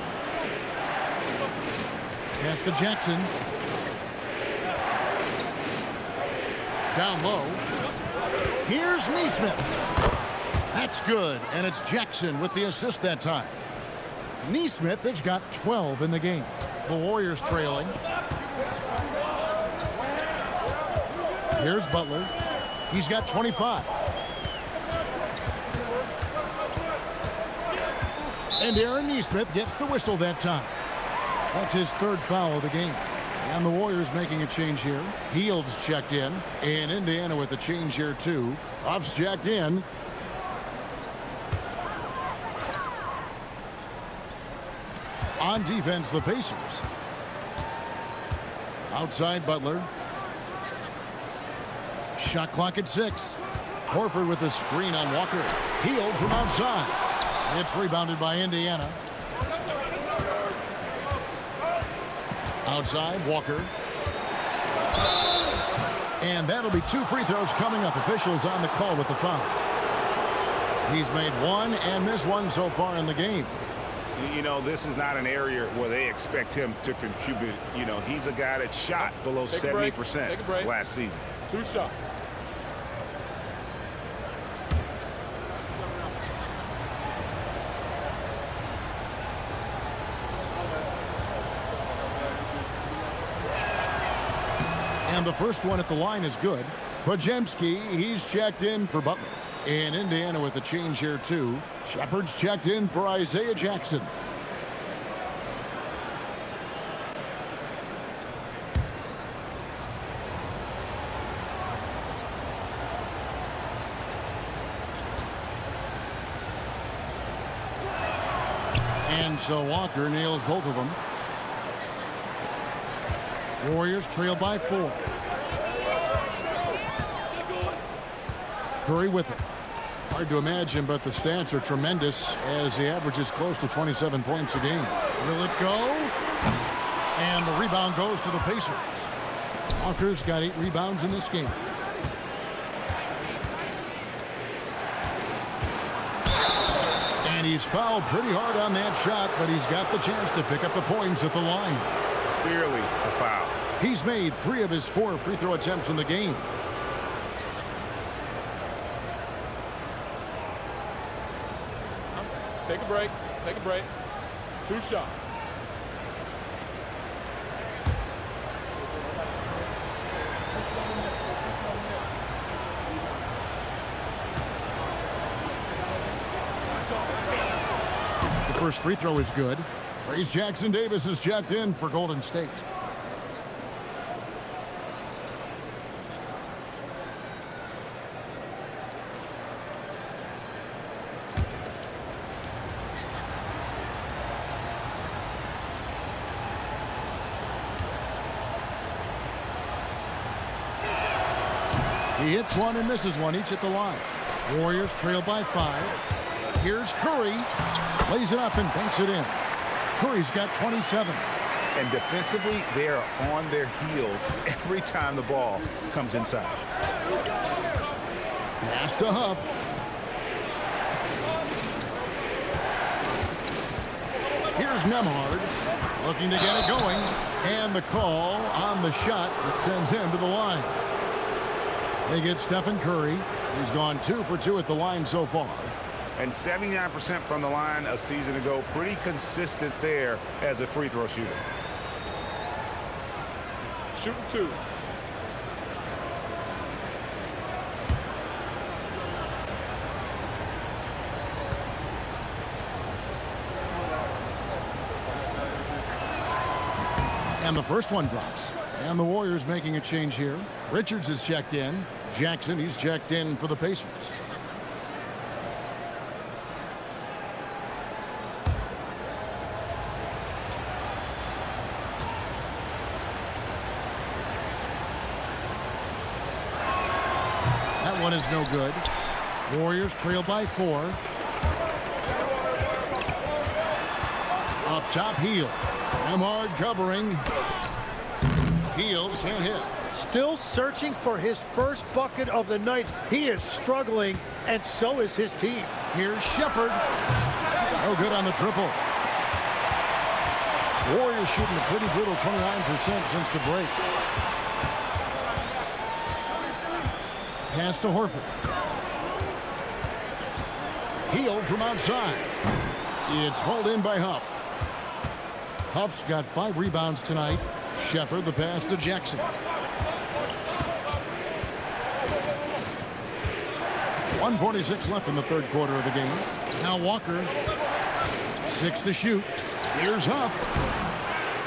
Pass to Jackson. Down low. Here's Nesmith. That's good, and it's Jackson with the assist that time. Nesmith has got 12 in the game. The Warriors trailing. Here's Butler. He's got 25. And Aaron Nesmith gets the whistle that time. That's his 3rd foul of the game. And the Warriors making a change here. Hield's checked in. And Indiana with a change here too. Ruff's checked in. On defense, the Pacers. Outside Butler. Shot clock at 6. Horford with a screen on Walker. Hield from outside. It's rebounded by Indiana. Outside, Walker. And that'll be 2 free throws coming up. Officials on the call with the foul. He's made 1 and missed 1 so far in the game. You know, this is not an area where they expect him to contribute. You know, he's a guy that shot below 70% last season. 2 shots. And the first one at the line is good. Podziemski, he's checked in for Butler. And Indiana with a change here too. Shepard's checked in for Isaiah Jackson. And so Walker nails both of them. Warriors trail by 4. Curry with it. Hard to imagine, but the stats are tremendous as he averages close to 27 points a game. Will it go? And the rebound goes to the Pacers. Walker's got 8 rebounds in this game. And he's fouled pretty hard on that shot, but he's got the chance to pick up the points at the line. Clearly a foul. He's made 3 of his 4 free throw attempts in the game. Take a break. Take a break. 2 shots. The first free throw is good. Trace Jackson Davis is checked in for Golden State. He hits 1 and misses 1 each at the line. Warriors trail by 5. Here's Curry. Lays it up and banks it in. Curry's got 27. And defensively, they are on their heels every time the ball comes inside. Pass to Huff. Here's Nembhard. Looking to get it going. And the call on the shot that sends him to the line. They get Stephen Curry. He's gone 2 for 2 at the line so far. And 79% from the line a season ago. Pretty consistent there as a free throw shooter. Shooting 2. And the first one drops. And the Warriors making a change here. Richards is checked in. Jackson, he's checked in for the Pacers. That one is no good. Warriors trail by 4. Up top, Hield. Nembhard covering. Hield can't hit. Still searching for his first bucket of the night. He is struggling, and so is his team. Here's Shepherd. No good on the triple. Warriors shooting a pretty brutal 29% since the break. Pass to Horford. Hield from outside. It's hauled in by Huff. Huff's got 5 rebounds tonight. Shepherd the pass to Jackson. 1:46 left in the third quarter of the game. Now Walker. 6 to shoot. Here's Huff.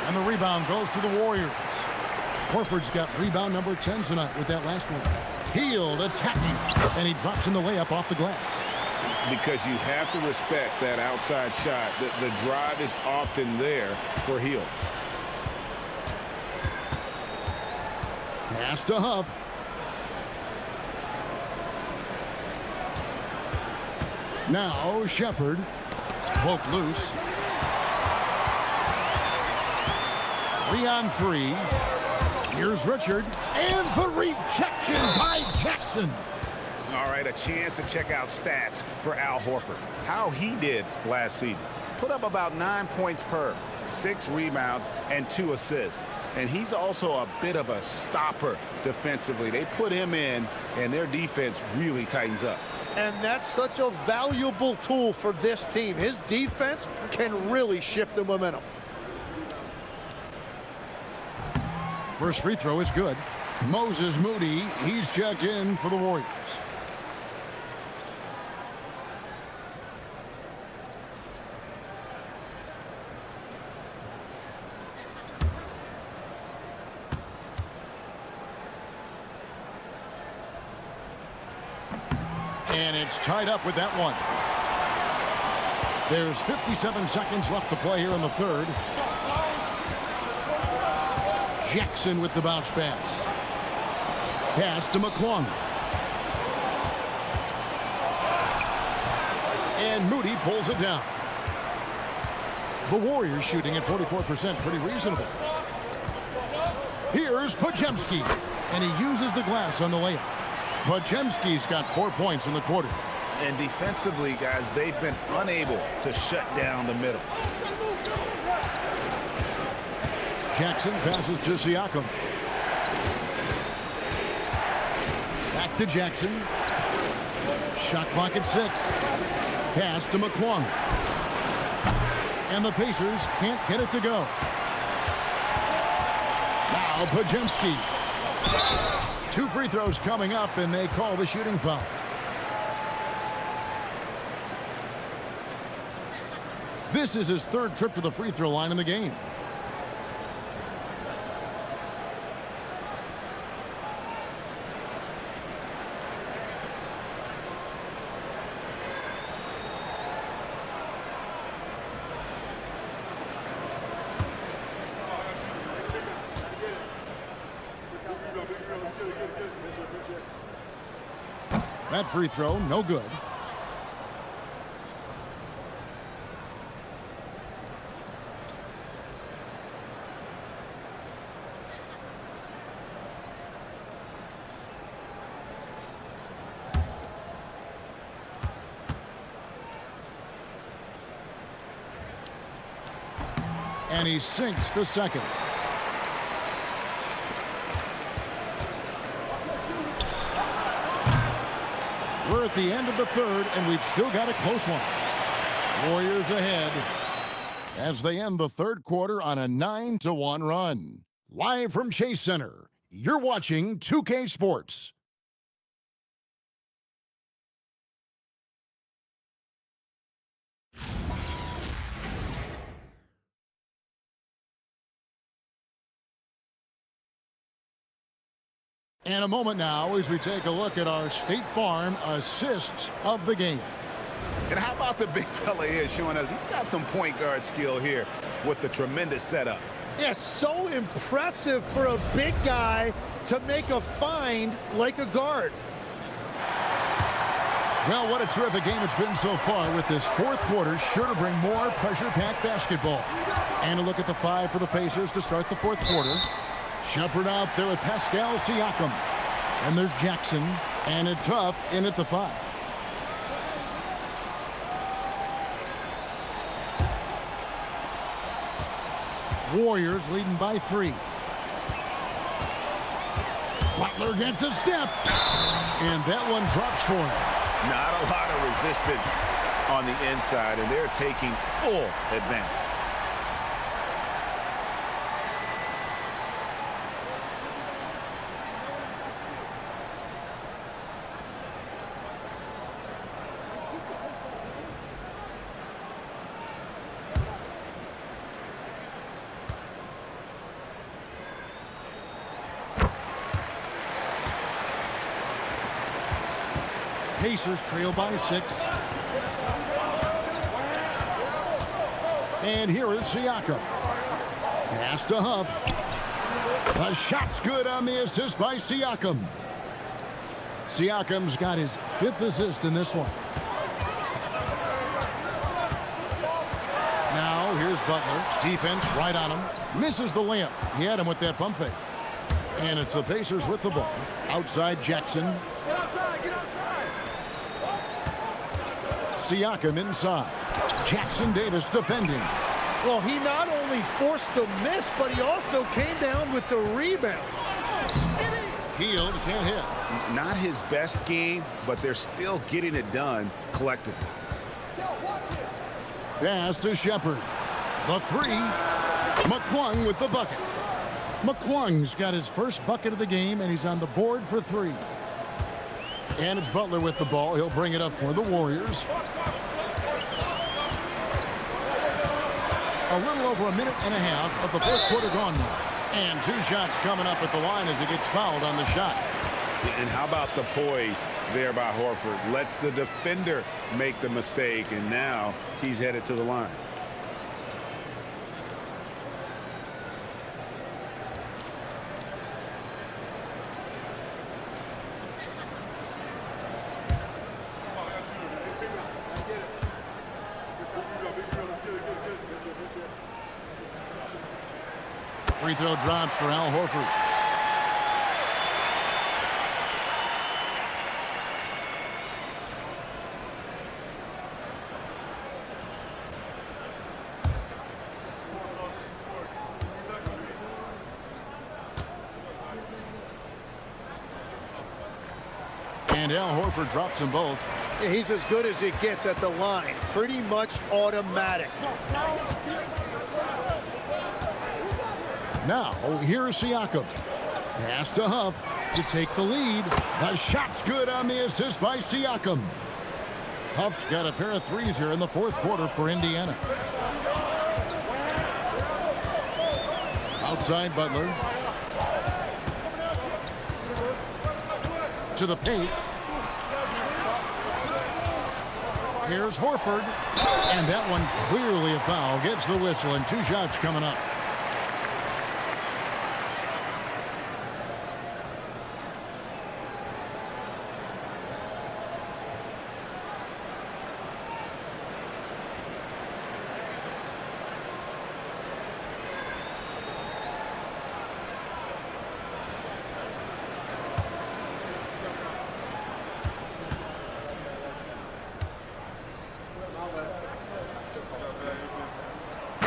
And the rebound goes to the Warriors. Horford's got rebound number 10 tonight with that last one. Hield attacking. And he drops in the layup off the glass. Because you have to respect that outside shot. The drive is often there for Hield. Pass to Huff. Now Shepherd. Poked loose. 3 on 3. Here's Richard. And the rejection by Jackson. All right, a chance to check out stats for Al Horford. How he did last season. Put up about 9 points per, 6 rebounds, and 2 assists. And he's also a bit of a stopper defensively. They put him in, and their defense really tightens up. And that's such a valuable tool for this team. His defense can really shift the momentum. First free throw is good. Moses Moody, he's checked in for the Warriors. And it's tied up with that one. There's 57 seconds left to play here in the third. Jackson with the bounce pass. Pass to McClung. And Moody pulls it down. The Warriors shooting at 44%, pretty reasonable. Here's Podziemski, and he uses the glass on the layup. Podziemski's got 4 points in the quarter. And defensively, guys, they've been unable to shut down the middle. Jackson passes to Siakam. Back to Jackson. Shot clock at 6. Pass to McClung. And the Pacers can't get it to go. Now Podziemski. 2 free throws coming up, and they call the shooting foul. This is his 3rd trip to the free throw line in the game. That free throw, no good. And he sinks the second. We're at the end of the third, and we've still got a close one. Warriors ahead as they end the third quarter on a 9-1 run. Live from Chase Center, you're watching 2K Sports. And a moment now as we take a look at our State Farm assists of the game. And how about the big fella here showing us he's got some point guard skill here with the tremendous setup. Yeah, so impressive for a big guy to make a find like a guard. Well, what a terrific game it's been so far, with this fourth quarter sure to bring more pressure-packed basketball. And a look at the 5 for the Pacers to start the fourth quarter. Shepard out there with Pascal Siakam. And there's Jackson, and it's Huff in at the 5. Warriors leading by 3. Butler gets a step, and that one drops for him. Not a lot of resistance on the inside, and they're taking full advantage. Pacers trail by 6. And here is Siakam. Pass to Huff. The shot's good on the assist by Siakam. Siakam's got his 5th assist in this one. Now here's Butler. Defense right on him. Misses the layup. He had him with that pump fake. And it's the Pacers with the ball. Outside Jackson. Siakam inside. Jackson Davis defending. Well, he not only forced the miss, but he also came down with the rebound. Healed, can't hit. Not his best game, but they're still getting it done collectively. Pass to Shepard. The 3. McClung with the bucket. McClung's got his first bucket of the game, and he's on the board for 3. And it's Butler with the ball. He'll bring it up for the Warriors. A little over a minute and a half of the fourth quarter gone now. And 2 shots coming up at the line as he gets fouled on the shot. And how about the poise there by Horford? Lets the defender make the mistake, and now he's headed to the line. Free throw drops for Al Horford. And Al Horford drops them both. He's as good as it gets at the line. Pretty much automatic. Now, here's Siakam. Pass to Huff to take the lead. The shot's good on the assist by Siakam. Huff's got a pair of 3s here in the fourth quarter for Indiana. Outside Butler. To the paint. Here's Horford. And that one clearly a foul. Gets the whistle, and 2 shots coming up.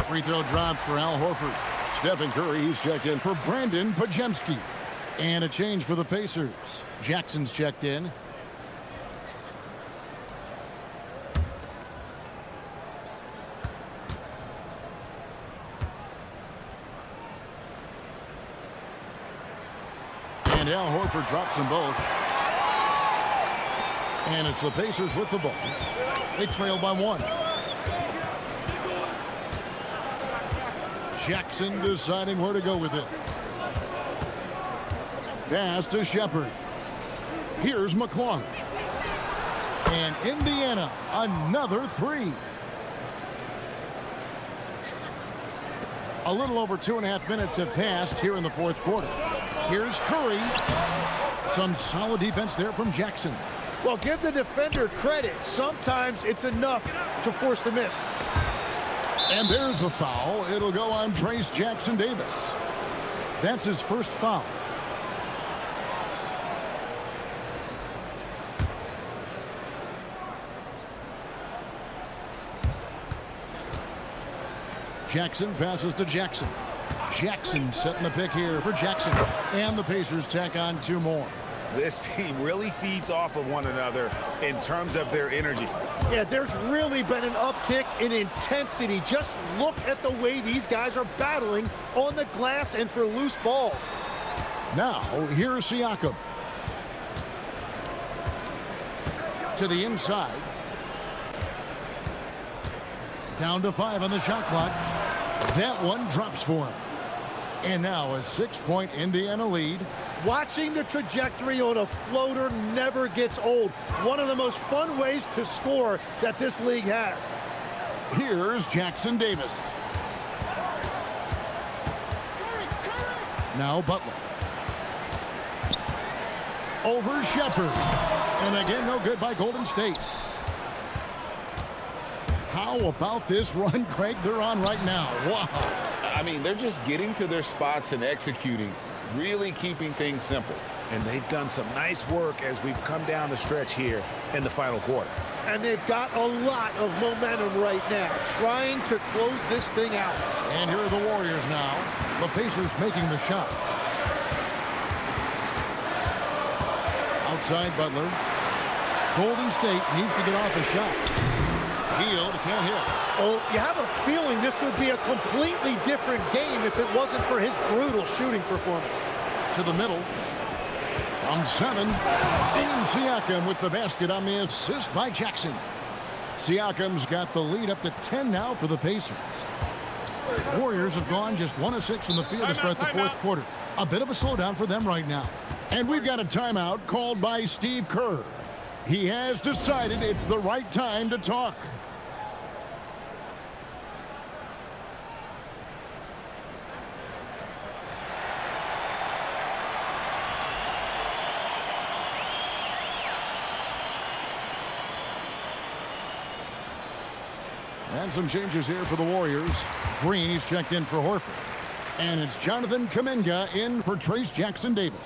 Free throw drops for Al Horford. Stephen Curry, he's checked in for Brandon Pajemski. And a change for the Pacers. Jackson's checked in. And Al Horford drops them both. And it's the Pacers with the ball. They trail by 1. Jackson deciding where to go with it. Pass to Shepard. Here's McClung. And Indiana, another three. A little over 2.5 minutes have passed here in the fourth quarter. Here's Curry. Some solid defense there from Jackson. Well, give the defender credit. Sometimes it's enough to force the miss. And there's a foul. It'll go on Trace Jackson Davis. That's his first foul. Jackson passes to Jackson. Jackson setting the pick here for Jackson. And the Pacers tack on 2 more. This team really feeds off of one another in terms of their energy. Yeah, there's really been an uptick in intensity. Just look at the way these guys are battling on the glass and for loose balls. Now, here's Siakam. To the inside. Down to 5 on the shot clock. That one drops for him. And now a 6-point Indiana lead. Watching the trajectory on a floater never gets old. One of the most fun ways to score that this league has. Here's Jackson Davis. Now Butler. Over Shepard. And again, no good by Golden State. How about this run, Craig, they're on right now? Wow. I mean, they're just getting to their spots and executing, really keeping things simple. And they've done some nice work as we've come down the stretch here in the final quarter. And they've got a lot of momentum right now, trying to close this thing out. And here are the Warriors now. The Pacers making the shot. Outside Butler. Golden State needs to get off a shot. Healed, can't hit. Oh, you have a feeling this would be a completely different game if it wasn't for his brutal shooting performance. To the middle. From 7. And Siakam with the basket on the assist by Jackson. Siakam's got the lead up to 10 now for the Pacers. Warriors have gone just 1 of 6 from the field to start the fourth quarter. A bit of a slowdown for them right now. And we've got a timeout called by Steve Kerr. He has decided it's the right time to talk. And some changes here for the Warriors. Green, he's checked in for Horford. And it's Jonathan Kuminga in for Trace Jackson Davis.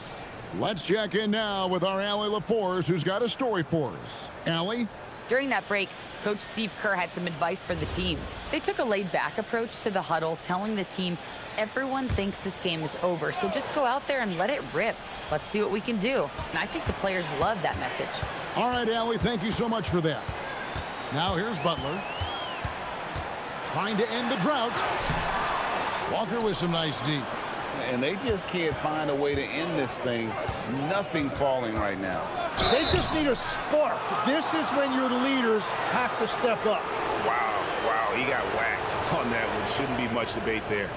Let's check in now with our Allie LaForce, who's got a story for us. Allie? During that break, Coach Steve Kerr had some advice for the team. They took a laid-back approach to the huddle, telling the team, everyone thinks this game is over, so just go out there and let it rip. Let's see what we can do. And I think the players love that message. All right, Allie, thank you so much for that. Now here's Butler. Trying to end the drought. Walker with some nice D. And they just can't find a way to end this thing. Nothing falling right now. They just need a spark. This is when your leaders have to step up. Wow, he got whacked on that one. Shouldn't be much debate there.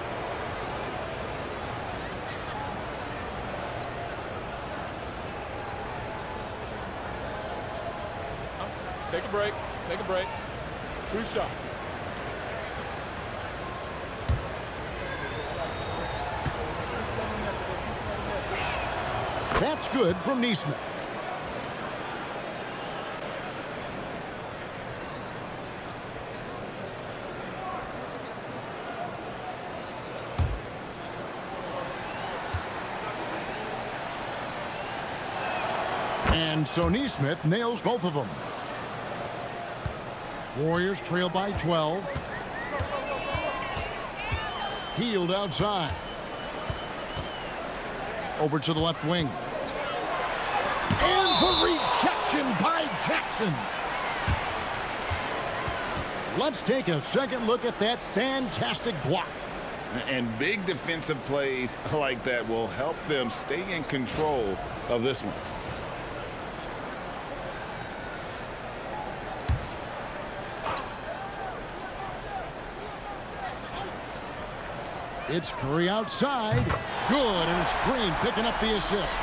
Take a break. Take a break. 2 shots. That's good from Neesmith. And so Neesmith nails both of them. Warriors trail by 12. Healed outside. Over to the left wing. And the rejection by Jackson. Let's take a second look at that fantastic block. And big defensive plays like that will help them stay in control of this one. It's Curry outside. Good, and it's Green picking up the assist.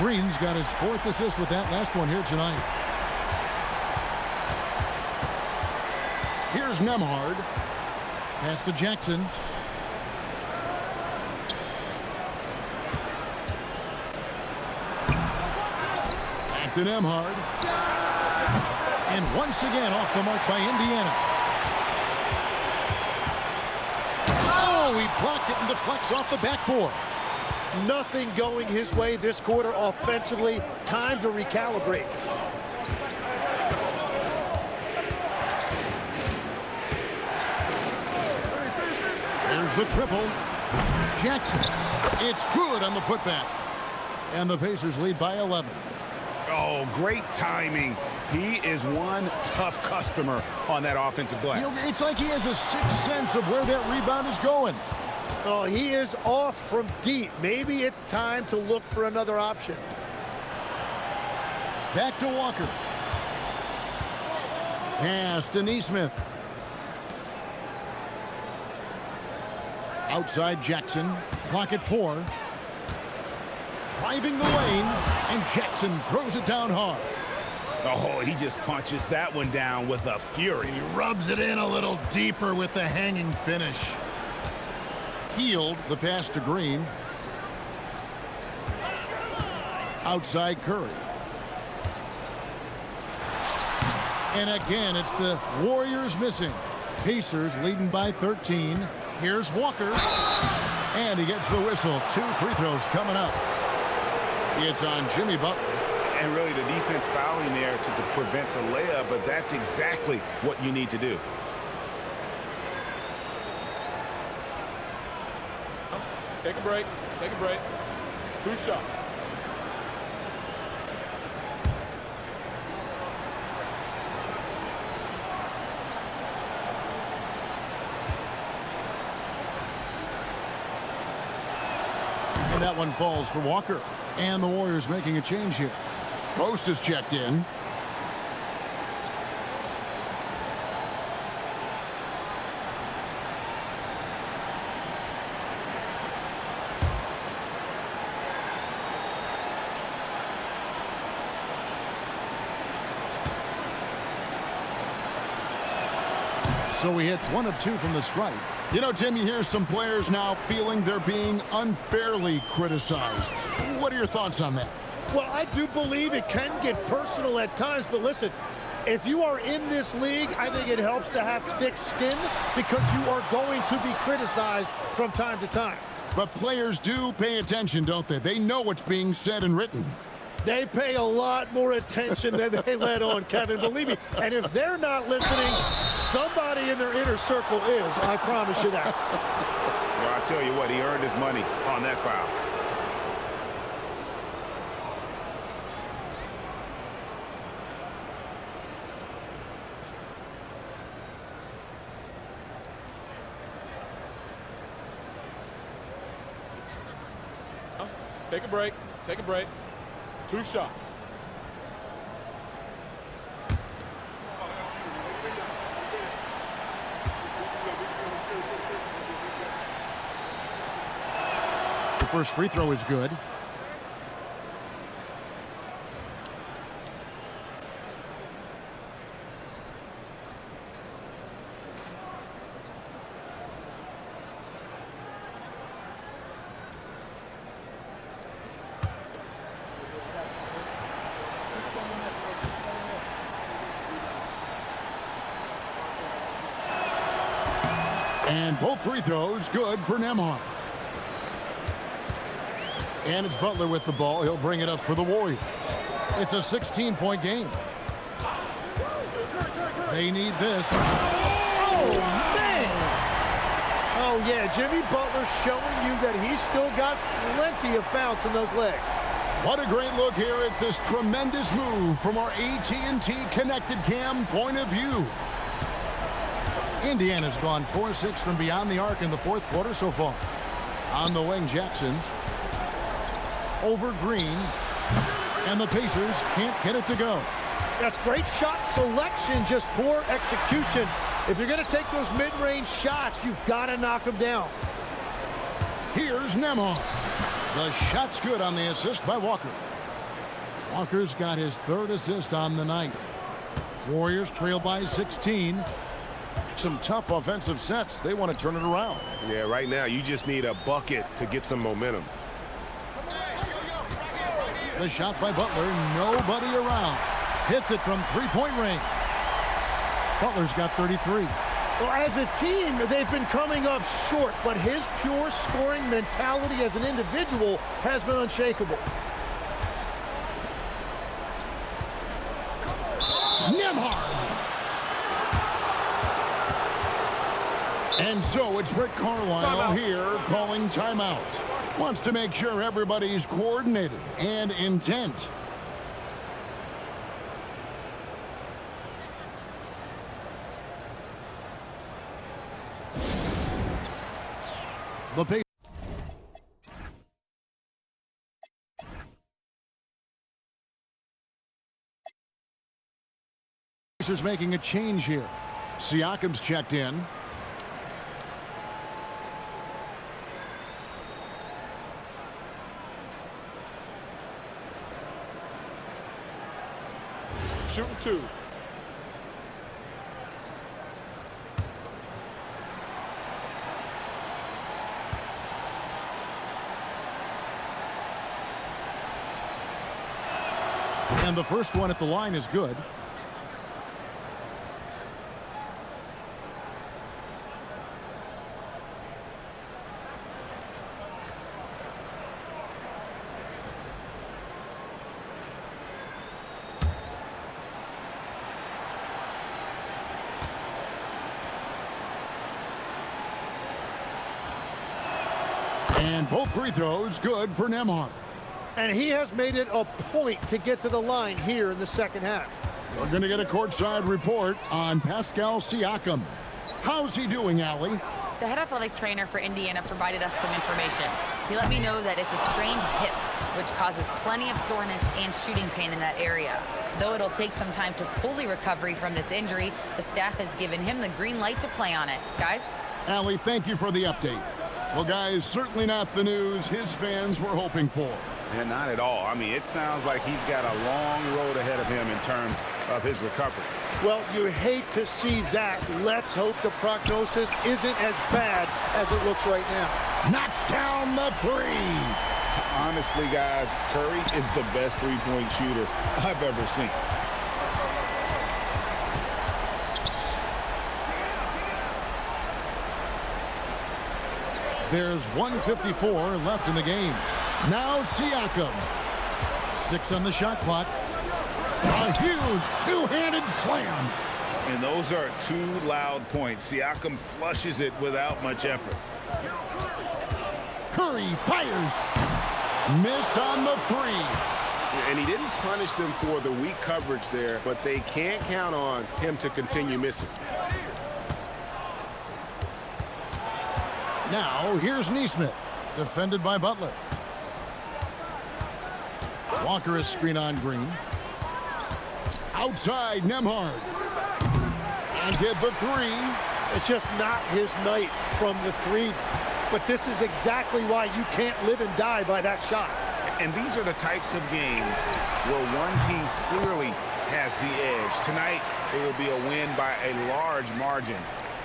Green's got his 4th assist with that last one here tonight. Here's Nembhard. Pass to Jackson. Back to Nembhard. And once again off the mark by Indiana. Oh, he blocked it and deflects off the backboard. Nothing going his way this quarter offensively. Time to recalibrate. There's the triple. Jackson. It's good on the putback. And the Pacers lead by 11. Oh, great timing. He is one tough customer on that offensive glass. You know, it's like he has a sixth sense of where that rebound is going. Oh, he is off from deep. Maybe it's time to look for another option. Back to Walker. Pass to Nesmith. Outside Jackson. Clock at 4. Driving the lane, and Jackson throws it down hard. Oh, he just punches that one down with a fury. He rubs it in a little deeper with the hanging finish. Healed the pass to Green. Outside Curry. And again, it's the Warriors missing. Pacers leading by 13. Here's Walker. And he gets the whistle. 2 free throws coming up. It's on Jimmy Butler. And really the defense fouling there to prevent the layup, but that's exactly what you need to do. Take a break. Take a break. 2 shots. And that one falls for Walker. And the Warriors making a change here. Post is checked in. So he hits 1 of 2 from the stripe. You know, Tim, you hear some players now feeling they're being unfairly criticized. What are your thoughts on that? Well, I do believe it can get personal at times, but listen, if you are in this league, I think it helps to have thick skin because you are going to be criticized from time to time. But players do pay attention, don't they? They know what's being said and written. They pay a lot more attention than they let on, Kevin, believe me. And if they're not listening, somebody in their inner circle is, I promise you that. Well, I tell you what, he earned his money on that foul. Take a break. Take a break. 2 shots. The first free throw is good. And both free throws good for Nembhard. And it's Butler with the ball. He'll bring it up for the Warriors. It's a 16-point game. They need this. Oh, man! Oh, yeah, Jimmy Butler showing you that he's still got plenty of bounce in those legs. What a great look here at this tremendous move from our AT&T Connected Cam point of view. Indiana's gone 4-6 from beyond the arc in the 4th quarter so far. On the wing, Jackson. Over Green. And the Pacers can't get it to go. That's great shot selection, just poor execution. If you're going to take those mid-range shots, you've got to knock them down. Here's Nembhard. The shot's good on the assist by Walker. Walker's got his 3rd assist on the night. Warriors trail by 16. Some tough offensive sets. They want to turn it around. Yeah, right now you just need a bucket to get some momentum. The shot by Butler, nobody around. Hits it from three-point range. Butler's got 33. Well, as a team, they've been coming up short, but his pure scoring mentality as an individual has been unshakable. Nembhard. And so it's Rick Carlisle here calling timeout. Wants to make sure everybody's coordinated and intent. The Pacers making a change here. Siakam's checked in. Shooting 2. And the first one at the line is good. And both free throws good for Nembhard. And he has made it a point to get to the line here in the second half. We're going to get a courtside report on Pascal Siakam. How's he doing, Allie? The head athletic trainer for Indiana provided us some information. He let me know that it's a strained hip, which causes plenty of soreness and shooting pain in that area. Though it'll take some time to fully recover from this injury, the staff has given him the green light to play on it. Guys? Allie, thank you for the update. Well, guys, certainly not the news his fans were hoping for. And not at all. I mean, it sounds like he's got a long road ahead of him in terms of his recovery. Well, you hate to see that. Let's hope the prognosis isn't as bad as it looks right now. Knocks down the 3. Honestly, guys, Curry is the best three-point shooter I've ever seen. There's 1:54 left in the game. Now Siakam. 6 on the shot clock. A huge two-handed slam. And those are 2 loud points. Siakam flushes it without much effort. Curry fires. Missed on the 3. And he didn't punish them for the weak coverage there, but they can't count on him to continue missing. Now here's Nesmith. Defended by Butler. Walker is screen on Green. Outside, Nembhard. And hit the 3. It's just not his night from the 3. But this is exactly why you can't live and die by that shot. And these are the types of games where one team clearly has the edge. Tonight, it will be a win by a large margin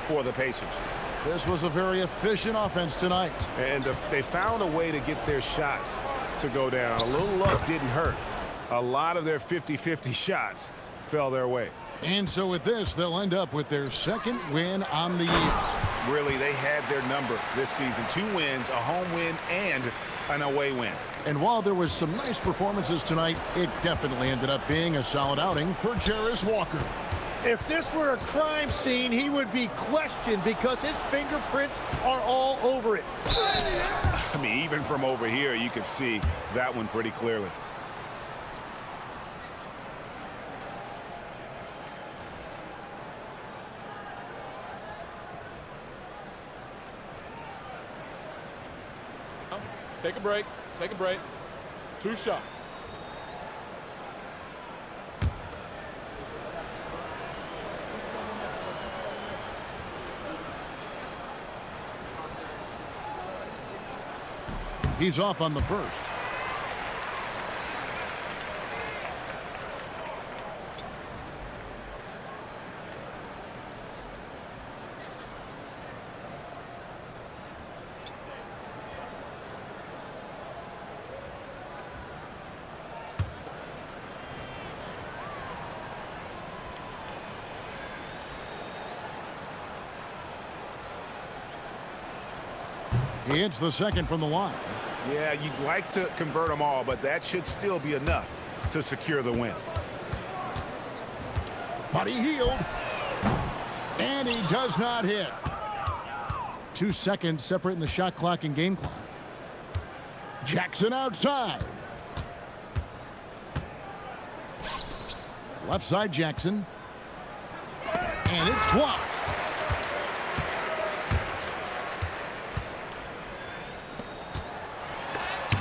for the Pacers. This was a very efficient offense tonight. And they found a way to get their shots to go down. A little luck didn't hurt. A lot of their 50-50 shots fell their way. And so with this, they'll end up with their 2nd win on the year. Really, they had their number this season. 2 wins, a home win, and an away win. And while there was some nice performances tonight, it definitely ended up being a solid outing for Jarace Walker. If this were a crime scene, he would be questioned because his fingerprints are all over it. I mean, even from over here, you could see that one pretty clearly. Take a break. Take a break. 2 shots. He's off on the first. He hits the second from the line. Yeah, you'd like to convert them all, but that should still be enough to secure the win. But he healed. And he does not hit. 2 seconds separating the shot clock and game clock. Jackson outside. Left side Jackson. And it's blocked.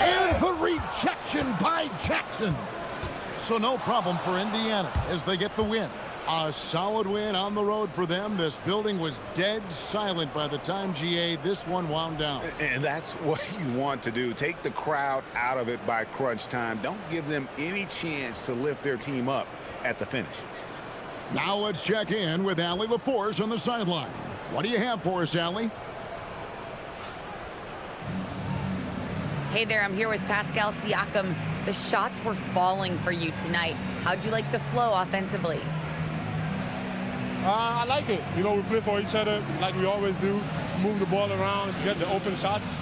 And the rejection by Jackson. So no problem for Indiana as they get the win. A solid win on the road for them. This building was dead silent by the time, GA, this one wound down. And that's what you want to do. Take the crowd out of it by crunch time. Don't give them any chance to lift their team up at the finish. Now let's check in with Allie LaForce on the sideline. What do you have for us, Allie? Hey there, I'm here with Pascal Siakam. The shots were falling for you tonight. How'd you like the flow offensively? I like it. You know, we play for each other like we always do. Move the ball around, get the open shots.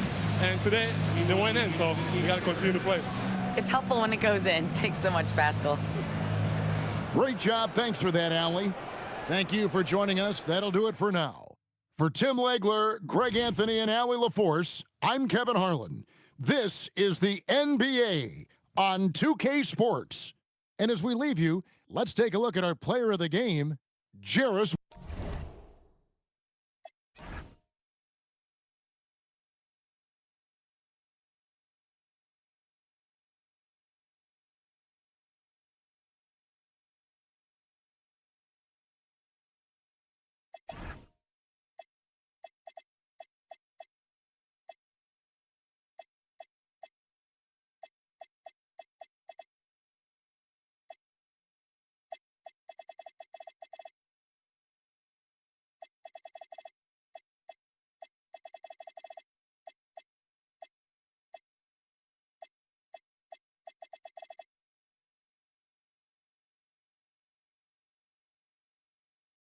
And today, they went in, so we got to continue to play. It's helpful when it goes in. Thanks so much, Pascal. Great job. Thanks for that, Allie. Thank you for joining us. That'll do it for now. For Tim Legler, Greg Anthony, and Allie LaForce, I'm Kevin Harlan. This is the NBA on 2K Sports. And as we leave you, let's take a look at our player of the game, Jarris.